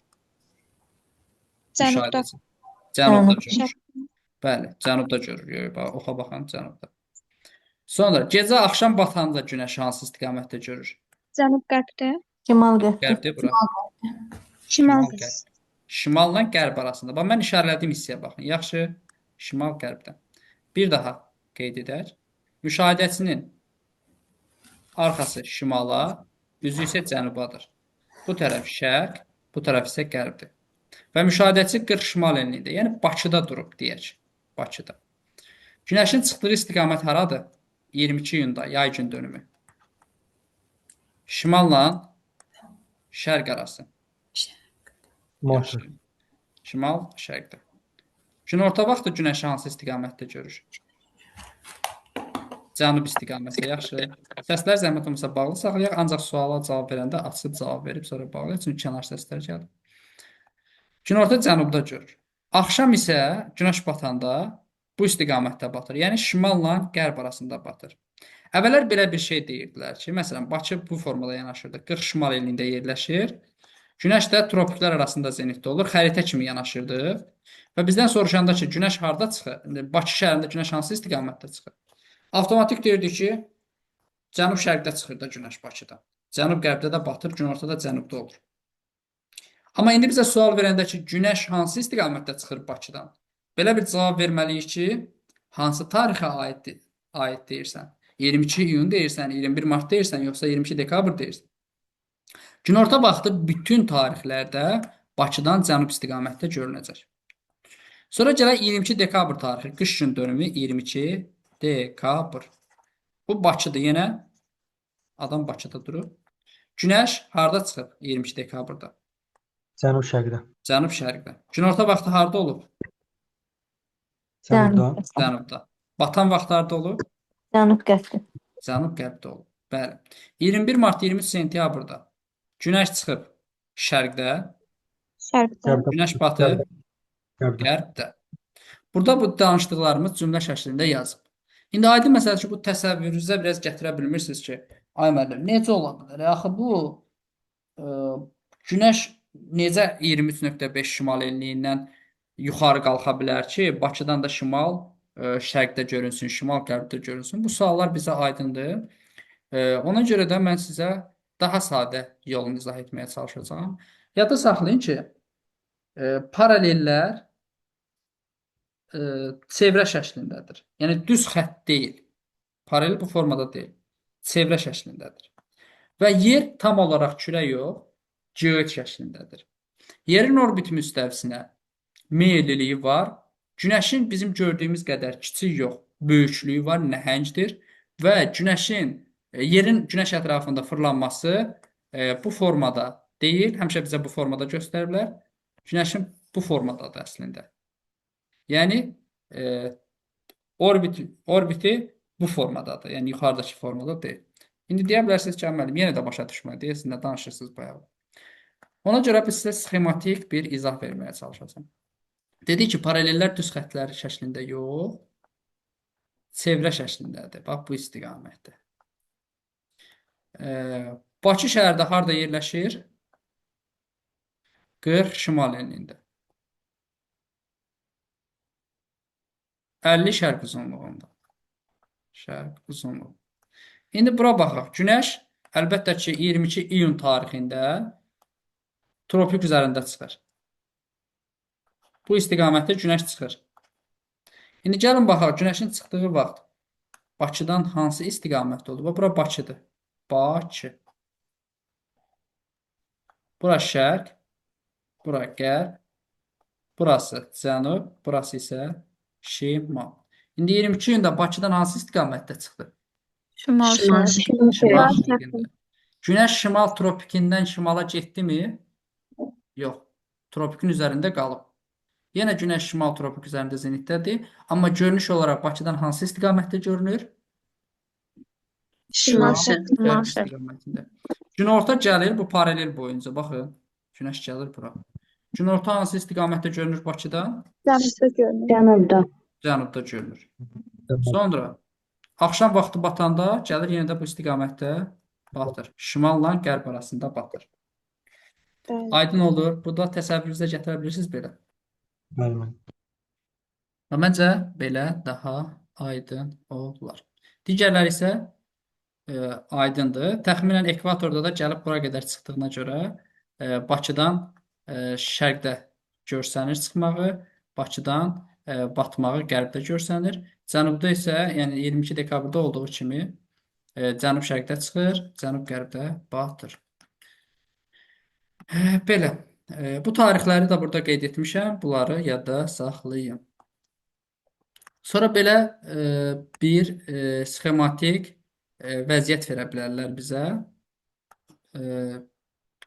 Cənubda. Cənubda görür. Bəli, cənubda görür. Oxa baxan cənubda. Sonra gecə axşam batanda günəş hansı istiqamətdə görür? Cənub qərbdə. Şimal qərb. Qərbdə bura. Şimal qərb. Şimalla qərb arasında. Bax, mən işarələdiyim hissəyə baxın. Yaxşı, şimal qərbdən. Bir daha qeyd edək. Müşahidəçinin arxası şimala, üzü isə cənubadır. Bu tərəf şərq, bu tərəf isə qərbdir. Və müşahidəçi 40 şimal enliyində, yəni Bakıda durub deyək. Bakıda. Günəşin çıxdığı istiqamət haradır? 22 iyunda, yay gün dönümü. Şimalla şərq arası. Şimal, şərqdə. Günorta vaxtı günəşi hansı istiqamətdə görür? Cənub istiqamətdə, yaxşı. Səslər zəhmət olmasa bağlı saxlayaq, ancaq suala cavab verəndə açıb cavab verib sonra bağlayaq, çünki kənar səslər gəlir. Günorta cənubda görür. Axşam isə günəş batanda bu istiqamətdə batır. Yəni şimalla qərb arasında batır. Əvvəllər belə bir şey deyirdilər ki, məsələn, Bakı bu formada yanaşırdı. 40 şimal enliyində yerləşir. Günəş də tropiklər arasında zenitdə olur. Xəritə kimi yanaşırdı. Və bizdən soruşanda ki, günəş harda çıxır? Bakı şəhərində günəş hansı istiqamətdə çıxır? Avtomatik deyirdi ki, cənub-şərqdə çıxır da günəş Bakıda. Cənub-qərbdə də batır, günortada cənubda olur. Amma indi bizə sual verəndə ki, günəş hansı istiqamətdə çıxır Bakıdan? Belə bir cavab verməliyik ki, hansı tarixə aid deyirsən? 22 iyun deyirsən, 21 mart deyirsən, yoxsa 22 dekabr deyirsən? Günorta vaxtı bütün tarixlərdə Bakıdan cənub istiqamətdə görünəcək. Sonra gələk 22 dekabr tarixi, qış gün dönümü 22 dekabr. Bu Bakıdır yenə. Adam Bakıda durur. Günəş harda çıxıb 22 dekabrda? Cənub-şərqdə. Cənub-şərqdə. Günorta vaxtı harda olub? Cənubda. Cənubda. Batan vaxtı harda olub? Cənub-qərbdə. Cənub-qərbdə olub. Bəli. 21 mart 23 sentyabrda günəş çıxıb şərqdə, Şərqdə. Qərbdə. günəş batıb Qərbdə. qərbdə. Burada bu danışdıqlarımız cümlə şəklində yazıb. İndi aydın məsələdir ki, bu təsəvvürünüzə biraz gətirə bilmirsiniz ki, ay müəllim, necə ola bilər? Axı bu günəş necə 23.5 şimal enliyindən yuxarı qalxa bilər ki, Bakıdan da şimal şərqdə görünsün, şimal qərbdə görünsün? Bu suallar bizə aydındır. Ona görə də mən sizə daha sadə yolunu izah etməyə çalışacağam. Yadda saxlayın ki, paralellər çevrə şəklindədir. Yəni düz xətt deyil. Paralel bu formada deyil. Çevrə şəklindədir. Və yer tam olaraq kürə yox, geoid şəklindədir. Yerin orbit müstəvisinə meylliliyi var. Günəşin bizim gördüyümüz qədər kiçik yox, böyüklüyü var, nəhəngdir və yerin günəş ətrafında fırlanması bu formada deyil, həmişə bizə bu formada göstəriblər. Günəşin bu formadadır əslində. Yəni orbiti bu formadadır, yəni yuxarıdakı formada deyil. İndi deyə bilərsiniz ki, müəllim, yenə də başa düşmədi, siz nə danışırsınız bayağı. Ona görə biz sizə sxematik bir izah verməyə çalışacağım. Dedik ki, paralellər düz xəttlər şəklində yox, çevrə şəklindədir. Bax, bu istiqamətdir. Bakı şəhərdə harda yerləşir? 40 şimal enliyində. 50 şərq uzunluğunda. Şərq uzunluğu. İndi bura baxaq. Günəş əlbəttə ki 22 iyun tarixində tropik üzərində çıxır. Bu istiqamətdə günəş çıxır. İndi gəlin baxaq, günəşin çıxdığı vaxt Bakıdan hansı istiqamətdə olur? Bura Bakıdır. Bakı. Bura şərq, bura qərb, burası cənub, burası isə şimal. İndi 22 iyunda Bakıdan hansı istiqamətdə çıxdı? Şimal. Günəş şimal tropikindən şimala getdimi? Yox. Tropikin üzərində qalıb. Yenə günəş şimal tropik üzərində zenitdədir. Amma görünüş olaraq Bakıdan hansı istiqamətdə görünür? Şimal. Şərq istiqamətində. Günorta gəlir bu paralel boyunca. Baxın. Günəş gəlir bura. Günorta hansı istiqamətdə görünür Bakıdan? Cənubda görünür. Cənubda. Cənubda görünür. Sonra axşam vaxtı batanda gəlir yenə də bu istiqamətdə batır. Şimalla qərb arasında batır. Bəli. Aydın olur. Bu da təsəvvürünüzə gətirə bilirsiniz belə. Bəli. Məncə belə daha aydın olar. Digərləri isə aydındır. Təxminən ekvatorda da gəlib bura qədər çıxdığına görə Bakıdan şərqdə görsənir çıxmağı, Bakıdan batmağı qərbdə görsənir. Cənubda isə, yəni 22 dekabrda olduğu kimi cənub-şərqdə çıxır, cənub-qərbdə batır. Belə. Bu tarixləri də burada qeyd etmişəm. Bunları yadda saxlayın. Sonra belə bir sxematik vəziyyət verə bilərlər bizə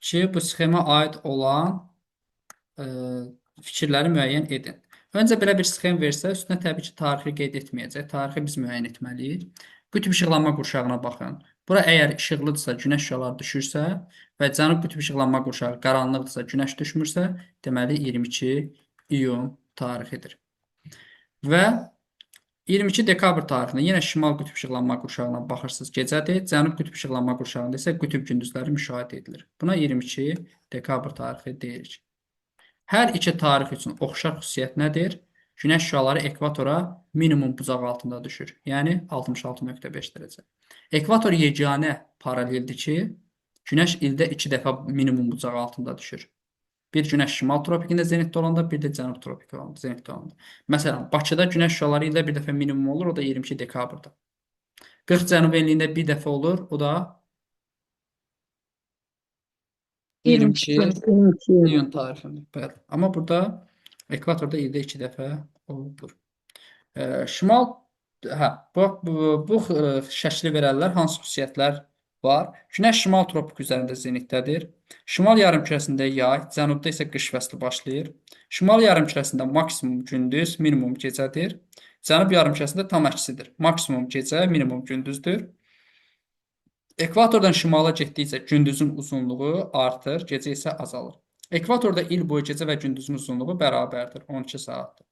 ki, bu sxema aid olan fikirləri müəyyən edin. Öncə belə bir sxem versə, üstünə təbii ki, tarixi qeyd etməyəcək. Tarixi biz müəyyən etməliyik. Qütb işıqlanma qurşağına baxın. Bura əgər işıqlıdırsa, günəş şüaları düşürsə və cənub qütb işıqlanma qurşağı qaranlıqdırsa, günəş düşmürsə, deməli 22 iyun tarixidir. Və 22 dekabr tarixində yenə şimal qütb işıqlanma qurşağına baxırsınız, gecədir. Cənub qütb işıqlanma qurşağında isə qütb gündüzləri müşahidə edilir. Buna 22 dekabr tarixi deyirik. Hər iki tarix üçün oxşar xüsusiyyət nədir? Günəş şüaları ekvatora minimum bucaq altında düşür. Yəni 66,5 dərəcə. Ekvator yeganə paraleldir ki, Günəş ildə 2 dəfə minimum bucaq altında düşür. Bir Günəş şimal tropikində zenitdə olanda, bir də cənub tropikində olanda, zenitdə olanda. Məsələn, Bakıda Günəş şüaları ildə bir dəfə minimum olur, o da 22 dekabrda. 40 cənub enliyində bir dəfə olur, o da 22 iyun tarixində. Bəli. Amma burada ekvatorda ildə 2 dəfə olur. Şimal, bu şəkli verərlər, hansı xüsusiyyətlər var? Günəş şimal tropik üzərində zenitdədir. Şimal yarımkürəsində yay, cənubda isə qış fəsli başlayır. Şimal yarımkürəsində maksimum gündüz, minimum gecədir. Cənub yarımkürəsində tam əksidir. Maksimum gecə, minimum gündüzdür. Ekvatordan şimala getdikcə gündüzün uzunluğu artır, gecə isə azalır. Ekvatorda il boyu gecə və gündüzün uzunluğu bərabərdir, 12 saatdır.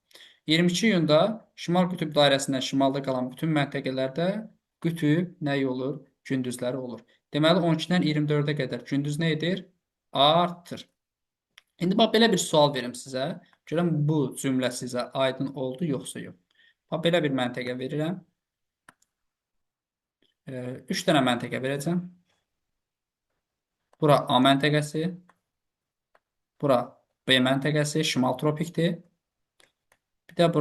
22 iyunda şimal qütb dairəsindən şimalda qalan bütün məntəqələrdə qütb nə olur? Gündüzləri olur. Deməli 12-dən 24-ə qədər gündüz nə edir? Artır. İndi bax belə bir sual verim sizə. Görəm bu cümlə sizə aydın oldu yoxsa yox. Bax belə bir məntəqə verirəm. 3 dənə məntəqə verəcəm. Bura A məntəqəsi, bura B məntəqəsi, şimal tropikdir. Bir də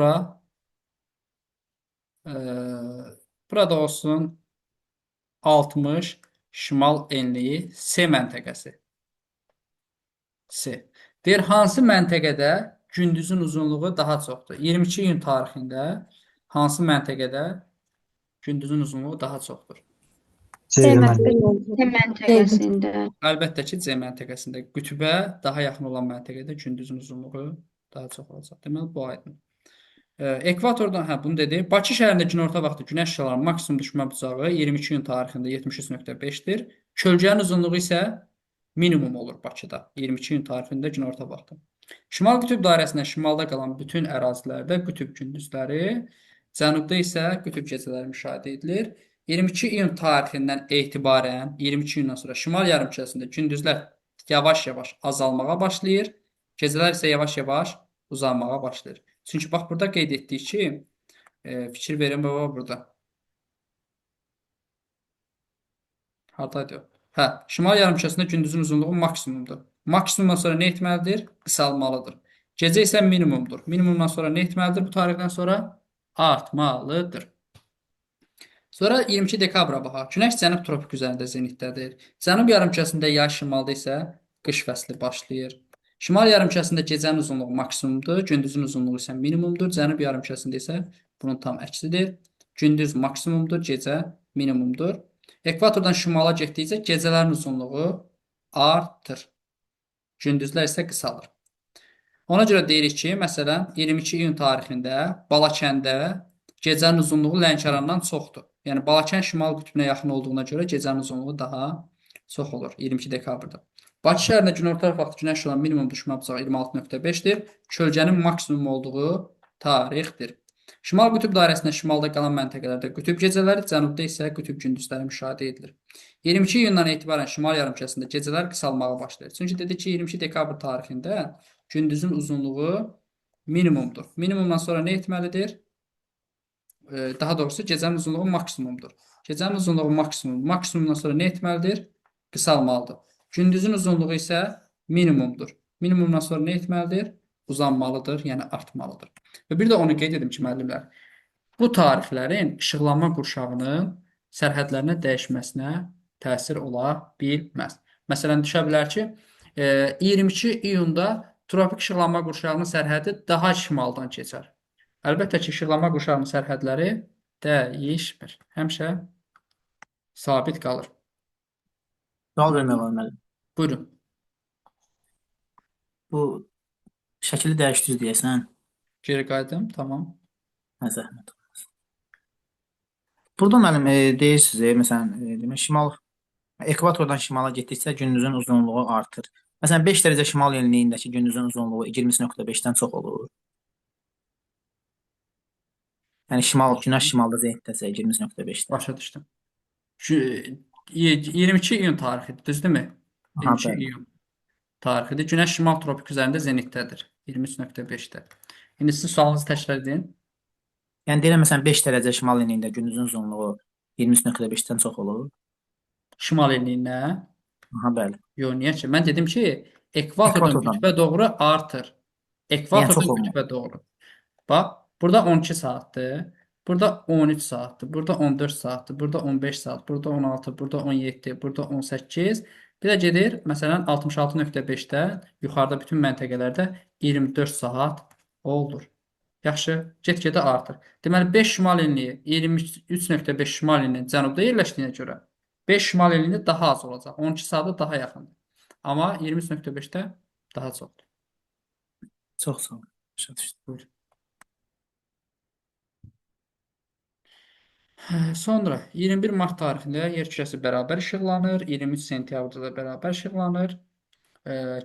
burada olsun 60 şimal enliyi C məntəqəsi. C. Deyir, hansı məntəqədə gündüzün uzunluğu daha çoxdur? 22 iyun tarixində hansı məntəqədə gündüzün uzunluğu daha çoxdur? C Məntəqəsində. Əlbəttə ki, C məntəqəsində. Qütbə daha yaxın olan məntəqədə gündüzün uzunluğu daha çox olacaq. Deməli, bu aydın. Ekvatordan, bunu dedi. Bakı şəhərində günorta vaxtı günəş şüalarının maksimum düşmə bucağı 22 iyun tarixində 73,5-dir. Kölgənin uzunluğu isə minimum olur Bakıda 22 iyun tarixində günorta vaxtı. Şimal qütb dairəsində şimalda qalan bütün ərazilərdə qütb gündüzləri, cənubda isə qütb gecələri müşahidə edilir. 22 iyun tarixindən etibarən 22 iyundan sonra şimal yarımkürəsində gündüzlər yavaş-yavaş azalmağa başlayır, gecələr isə yavaş-yavaş uzanmağa başlayır. Çünki bax burada qeyd etdik ki, fikir verin baba burada. Hardadır? Şimal yarımkürəsində gündüzün uzunluğu maksimumdur. Maksimumdan sonra nə etməlidir? Qısalmalıdır. Gecə isə minimumdur. Minimumdan sonra nə etməlidir bu tarixdən sonra? Artmalıdır. Sonra 22 dekabra baxaq. Günəş cənub tropik üzərində zenitdədir. Cənub yarımkürəsində yay, şimalda isə qış fəsli başlayır. Şimal yarımkürəsində gecənin uzunluğu maksimumdur, gündüzün uzunluğu isə minimumdur. Cənub yarımkürəsində isə bunun tam əksidir. Gündüz maksimumdur, gecə minimumdur. Ekvatordan şimala getdikcə gecələrin uzunluğu artır. Gündüzlər isə qısalır. Ona görə deyirik ki, məsələn, 22 iyun tarixində Balakəndə gecənin uzunluğu Lənkərandan çoxdur. Yəni, Balakən şimal qütbünə yaxın olduğuna görə gecənin uzunluğu daha çox olur 22 dekabrda. Bakı şəhərində günorta vaxtı günəş şüalarının minimum düşmə bucağı 26,5-dir. Kölgənin maksimum olduğu tarixdir. Şimal qütb dairəsində şimalda qalan məntəqələrdə qütb gecələri, cənubda isə qütb gündüzləri müşahidə edilir. 22 iyundan etibarən şimal yarımkürəsində gecələr qısalmağa başlayır. Çünki dedi ki, 22 dekabr tarixində gündüzün uzunluğu minimumdur. Minimumdan sonra nə etməlidir? Daha doğrusu gecənin uzunluğu maksimumdur. Gecənin uzunluğu maksimumdur. Maksimumdan sonra nə etməlidir? Qısalmalıdır. Gündüzün uzunluğu isə minimumdur. Minimumdan sonra nə etməlidir? Uzanmalıdır, yəni artmalıdır. Və bir də onu qeyd edim ki, müəllimlər, bu tarixlərin işıqlanma qurşağının sərhədlərinə dəyişməsinə təsir ola bilməz. Məsələn, düşə bilər ki, 22 iyunda tropik işıqlanma qurşağının sərhədi daha şimaldan keçər. Əlbəttə ki, işıqlanma qurşağının sərhədləri dəyişmir. Həmişə sabit qalır. Sual vermək var müəllim. Buyurun. Bu şəkili dəyişdir deyəsən. Geri qayıdım, tamam. Nə zəhmət olmaz. Burada müəllim deyirsiniz, məsələn, şimal ekvatordan şimala getdikcə gündüzün uzunluğu artır. Məsələn, 5 dərəcə şimal enliyindəki gündüzün uzunluğu 20,5-dən çox olur. Yəni günəş şimalda zenitdəsə 20.5-də. Başa düşdüm. 22 iyun tarixidir, düzdürmü? Aha, 22 bəli. iyun tarixidir. Günəş şimal tropik üzərində zenitdədir. 23.5-də. İndi siz sualınızı təkrar edin. Yəni deyirəm məsələn 5 dərəcə şimal enliyində gündüzün uzunluğu 23.5-dən çox olur. Şimal enliyinə. Aha, bəli. Yox, niyə ki? Mən dedim ki, ekvatordan Ekvatordan. qütbə doğru artır. Yəni Ekvatordan çox olmur. qütbə doğru. Bax, burada 12 saatdır. Burada 13 saatdır. Burada 14 saatdır. Burada 15 saat. Burada 16, burada 17, burada 18. Bir də gedir, məsələn, 66.5-də yuxarıda bütün məntəqələrdə 24 saat olur. Yaxşı, get-gedə artır. Deməli, 5 şimal enliyi 23.5 şimal enliyi cənubda yerləşdiyinə görə 5 şimal enliyi daha az olacaq. 12 saata daha yaxındır. Amma 23.5-də daha çoxdur. Çox sağ ol. Başa düşdüm. Buyurun. Sonra 21 mart tarixində yer kürəsi bərabər işıqlanır, 23 sentyabrda da bərabər işıqlanır.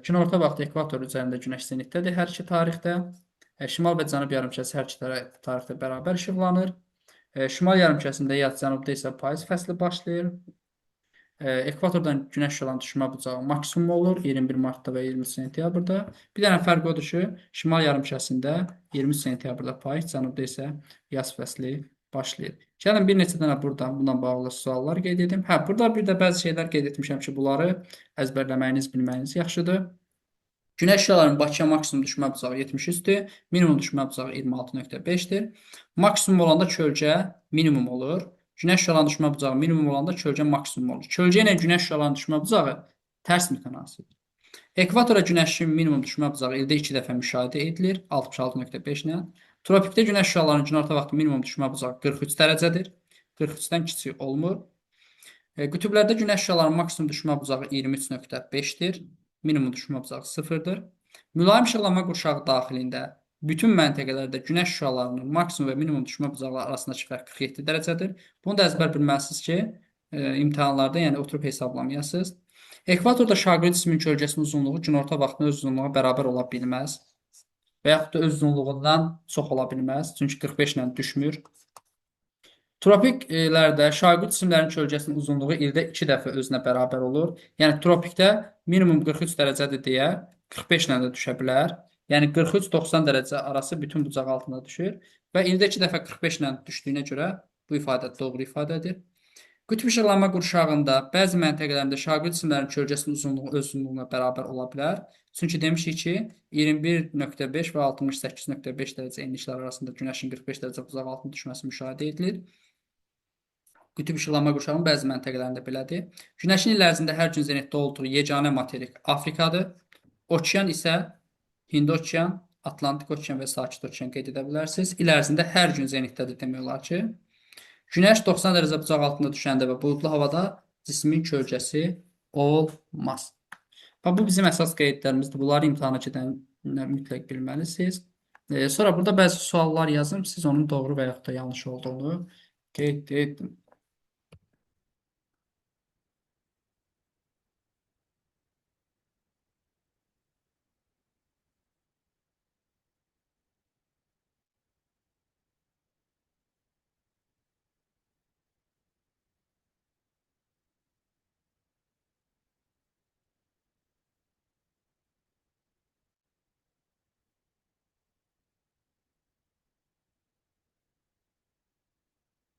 Günorta vaxtı ekvator üzərində günəş zenitdədir hər iki tarixdə. Şimal və cənub yarımkürəsi hər iki tarixdə bərabər işıqlanır. Şimal yarımkürəsində yaz, cənubda isə payız fəsli başlayır. Ekvatordan günəş olan düşmə bucağı maksimum olur 21 martda və 20 sentyabrda. Bir dənə fərq odur ki, şimal yarımkürəsində 20 sentyabrda payız, cənubda isə yaz fəsli başlayır. Gəlin bir neçə dənə buradan bununla bağlı suallar qeyd edim. Burada bir də bəzi şeylər qeyd etmişəm ki, bunları əzbərləməyiniz, bilməyiniz yaxşıdır. Günəş şüalarının Bakıya maksimum düşmə bucağı 73-dür, minimum düşmə bucağı 26.5-dir. Maksimum olanda kölgə minimum olur. Günəş şüalarının düşmə bucağı minimum olanda kölgə maksimum olur. Kölgə ilə günəş şüalarının düşmə bucağı tərs mütənasibdir. Ekvatora günəşin minimum düşmə bucağı ildə 2 dəfə müşahidə edilir, 66.5 ilə. Tropikdə günəş şüalarının günorta vaxtı minimum düşmə bucağı 43 dərəcədir. 43-dən kiçik olmur. Qütblərdə günəş şüalarının maksimum düşmə bucağı 23.5-dir. Minimum düşmə bucağı 0-dır. Mülayim işıqlanma qurşağı daxilində bütün məntəqələrdə günəş şüalarının maksimum və minimum düşmə bucaqları arasındakı fərq 47 dərəcədir. Bunu da əzbər bilməlisiniz ki, imtahanlarda, yəni oturub hesablamayasınız. Ekvatorda şaquli cismin kölgəsinin uzunluğu günorta vaxtının öz uzunluğuna bərabər ola bilməz və yaxud da öz uzunluğundan çox ola bilməz, çünki 45 ilə düşmür. Tropiklərdə şaquli cisimlərin kölgəsinin uzunluğu ildə 2 dəfə özünə bərabər olur. Yəni tropikdə minimum 43 dərəcədir deyə 45 ilə də düşə bilər. Yəni 43-90 dərəcə arası bütün bucaq altında düşür və ildə 2 dəfə 45 ilə düşdüyünə görə bu ifadə doğru ifadədir. Qütb işıqlanma qurşağında bəzi məntəqələrində şaquli cisimlərin kölgəsinin uzunluğu öz uzunluğuna bərabər ola bilər. Çünki demişik ki, 21.5 və 68.5 dərəcə enliklər arasında günəşin 45 dərəcə bucaq altında düşməsi müşahidə edilir. Qütb işıqlanma qurşağının bəzi məntəqələrində belədir. Günəşin il ərzində hər gün zenitdə olduğu yeganə materik Afrikadır. Okean isə Hind okean, Atlantik okean və Sakit okean qeyd edə bilərsiniz. İl ərzində hər gün zenitdədir demək olar ki. Günəş 90 dərəcə bucaq altında düşəndə və buludlu havada cismin kölgəsi olmaz. Bu bizim əsas qeydlərimizdir. Bunları imtahana gedəndə mütləq bilməlisiniz. Sonra burada bəzi suallar yazım. Siz onun doğru və yaxud da yanlış olduğunu qeyd edin.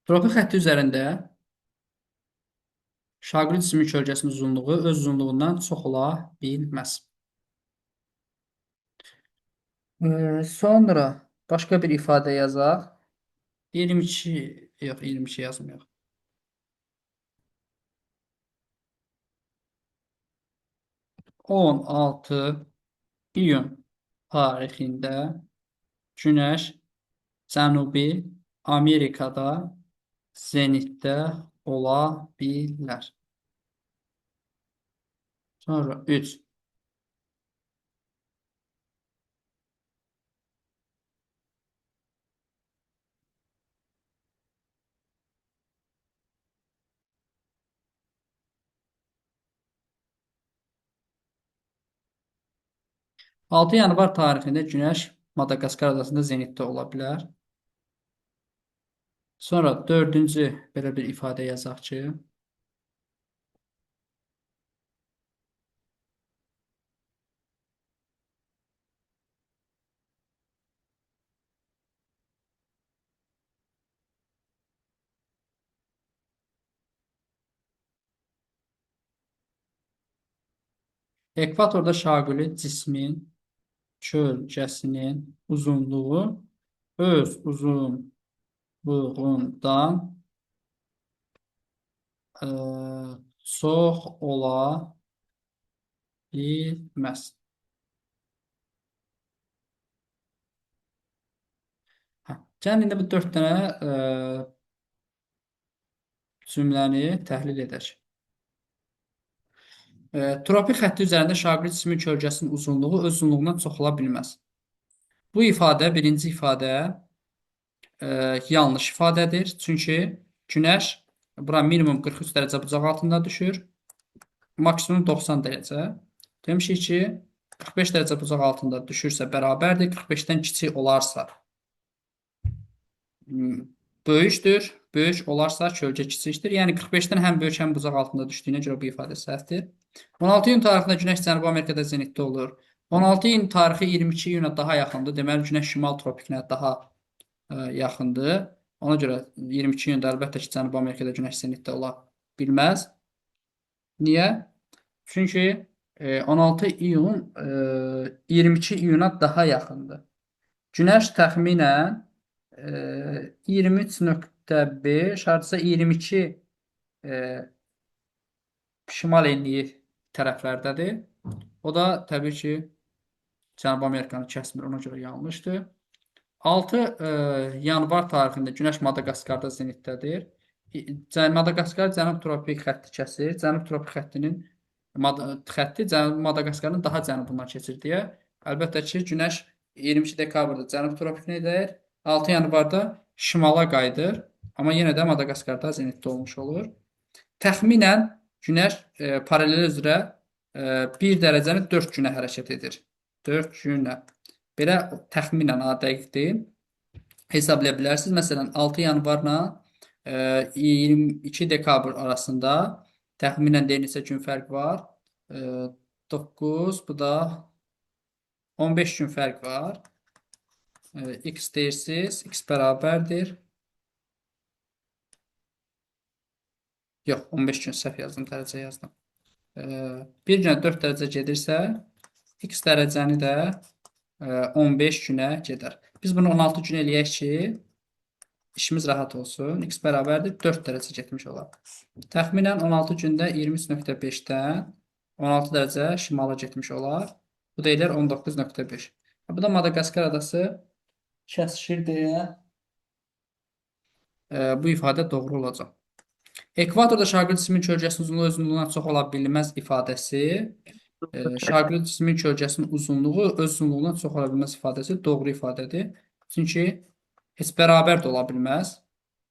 Tropik xətti üzərində şaquli cismin kölgəsinin uzunluğu öz uzunluğundan çox ola bilməz. Sonra başqa bir ifadə yazaq. 22 yazmayaq. 16 iyun tarixində günəş Cənubi Amerikada zenitdə ola bilər. Sonra 3. Altı yanvar tarixində günəş Madagaskar adasında zenitdə ola bilər. Sonra dördüncü belə bir ifadə yazaq ki, ekvatorda şaquli cismin kölgəsinin uzunluğu öz uzunluğundan ə, çox ola bilməz. Gəlin indi bu 4 dənə cümləni təhlil edək. Tropik xətti üzərində şaquli cismin kölgəsinin uzunluğu öz uzunluğundan çox ola bilməz. Bu ifadə, birinci ifadə yanlış ifadədir. Çünki Günəş bura minimum 43 dərəcə bucaq altında düşür. Maksimum 90 dərəcə. Demişik ki, 45 dərəcə bucaq altında düşürsə bərabərdir. 45-dən kiçik olarsa böyükdür. Böyük olarsa kölgə kiçikdir. Yəni 45-dən həm böyük, həm bucaq altında düşdüyünə görə bu ifadə səhvdir. 16 iyun tarixində Günəş Cənubi Amerikada zenitdə olur. 16 iyun tarixi 22 iyuna daha yaxındır. Deməli, Günəş şimal tropikinə daha yaxındır. Ona görə 22 iyunda əlbəttə ki, Cənubi Amerikada Günəş zenitdə ola bilməz. Niyə? Çünki 16 iyun 22 iyuna daha yaxındır. Günəş təxminən 23.5, hardasa 22 şimal enliyi tərəflərdədir. O da təbii ki, Cənubi Amerikanı kəsmir, ona görə yanlışdır. 6 yanvar tarixində Günəş Madaqaskarda zenitdədir. Madaqaskar cənub tropik xətti kəsir. Cənub tropik xəttinin xətti Madaqaskarın daha cənubundan keçir deyə. Əlbəttə ki, Günəş 22 dekabrda cənub tropikinədək, 6 yanvarda şimala qayıdır. Amma yenə də Madaqaskarda zenitdə olmuş olur. Təxminən Günəş paralel üzrə 1 dərəcəni 4 günə hərəkət edir. 4 günə. Belə təxminən dəqiqdir. Hesablaya bilərsiniz. Məsələn, 6 yanvarla 22 dekabr arasında təxminən neçə gün fərq var? 9, bu da 15 gün fərq var. X deyirsiz, X bərabərdir. Yox, 15 gün səhv yazdım, dərəcə yazdım. 1 günə 4 dərəcə gedirsə, X dərəcəni də 15 günə gedər. Biz bunu 16 gün eləyək ki, işimiz rahat olsun. X bərabərdir 4 dərəcə getmiş olar. Təxminən 16 gündə 23.5-dən 16 dərəcə şimala getmiş olar. Bu deyilər 19.5. Bu da Madaqaskar adası kəsişir deyə bu ifadə doğru olacaq. Ekvatorda şaquli cismin kölgəsinin uzunluğu öz uzunluğundan çox ola bilməz ifadəsi, şaquli cismin kölgəsinin uzunluğu öz uzunluğundan çox ola bilməz ifadəsi doğru ifadədir. Çünki heç bərabər də ola bilməz.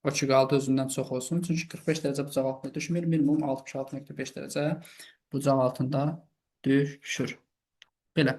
O ki, qaldı özündən çox olsun. Çünki 45 dərəcə bucaq altında düşmür. Minimum 66.5 dərəcə bucaq altında düşür. Belə.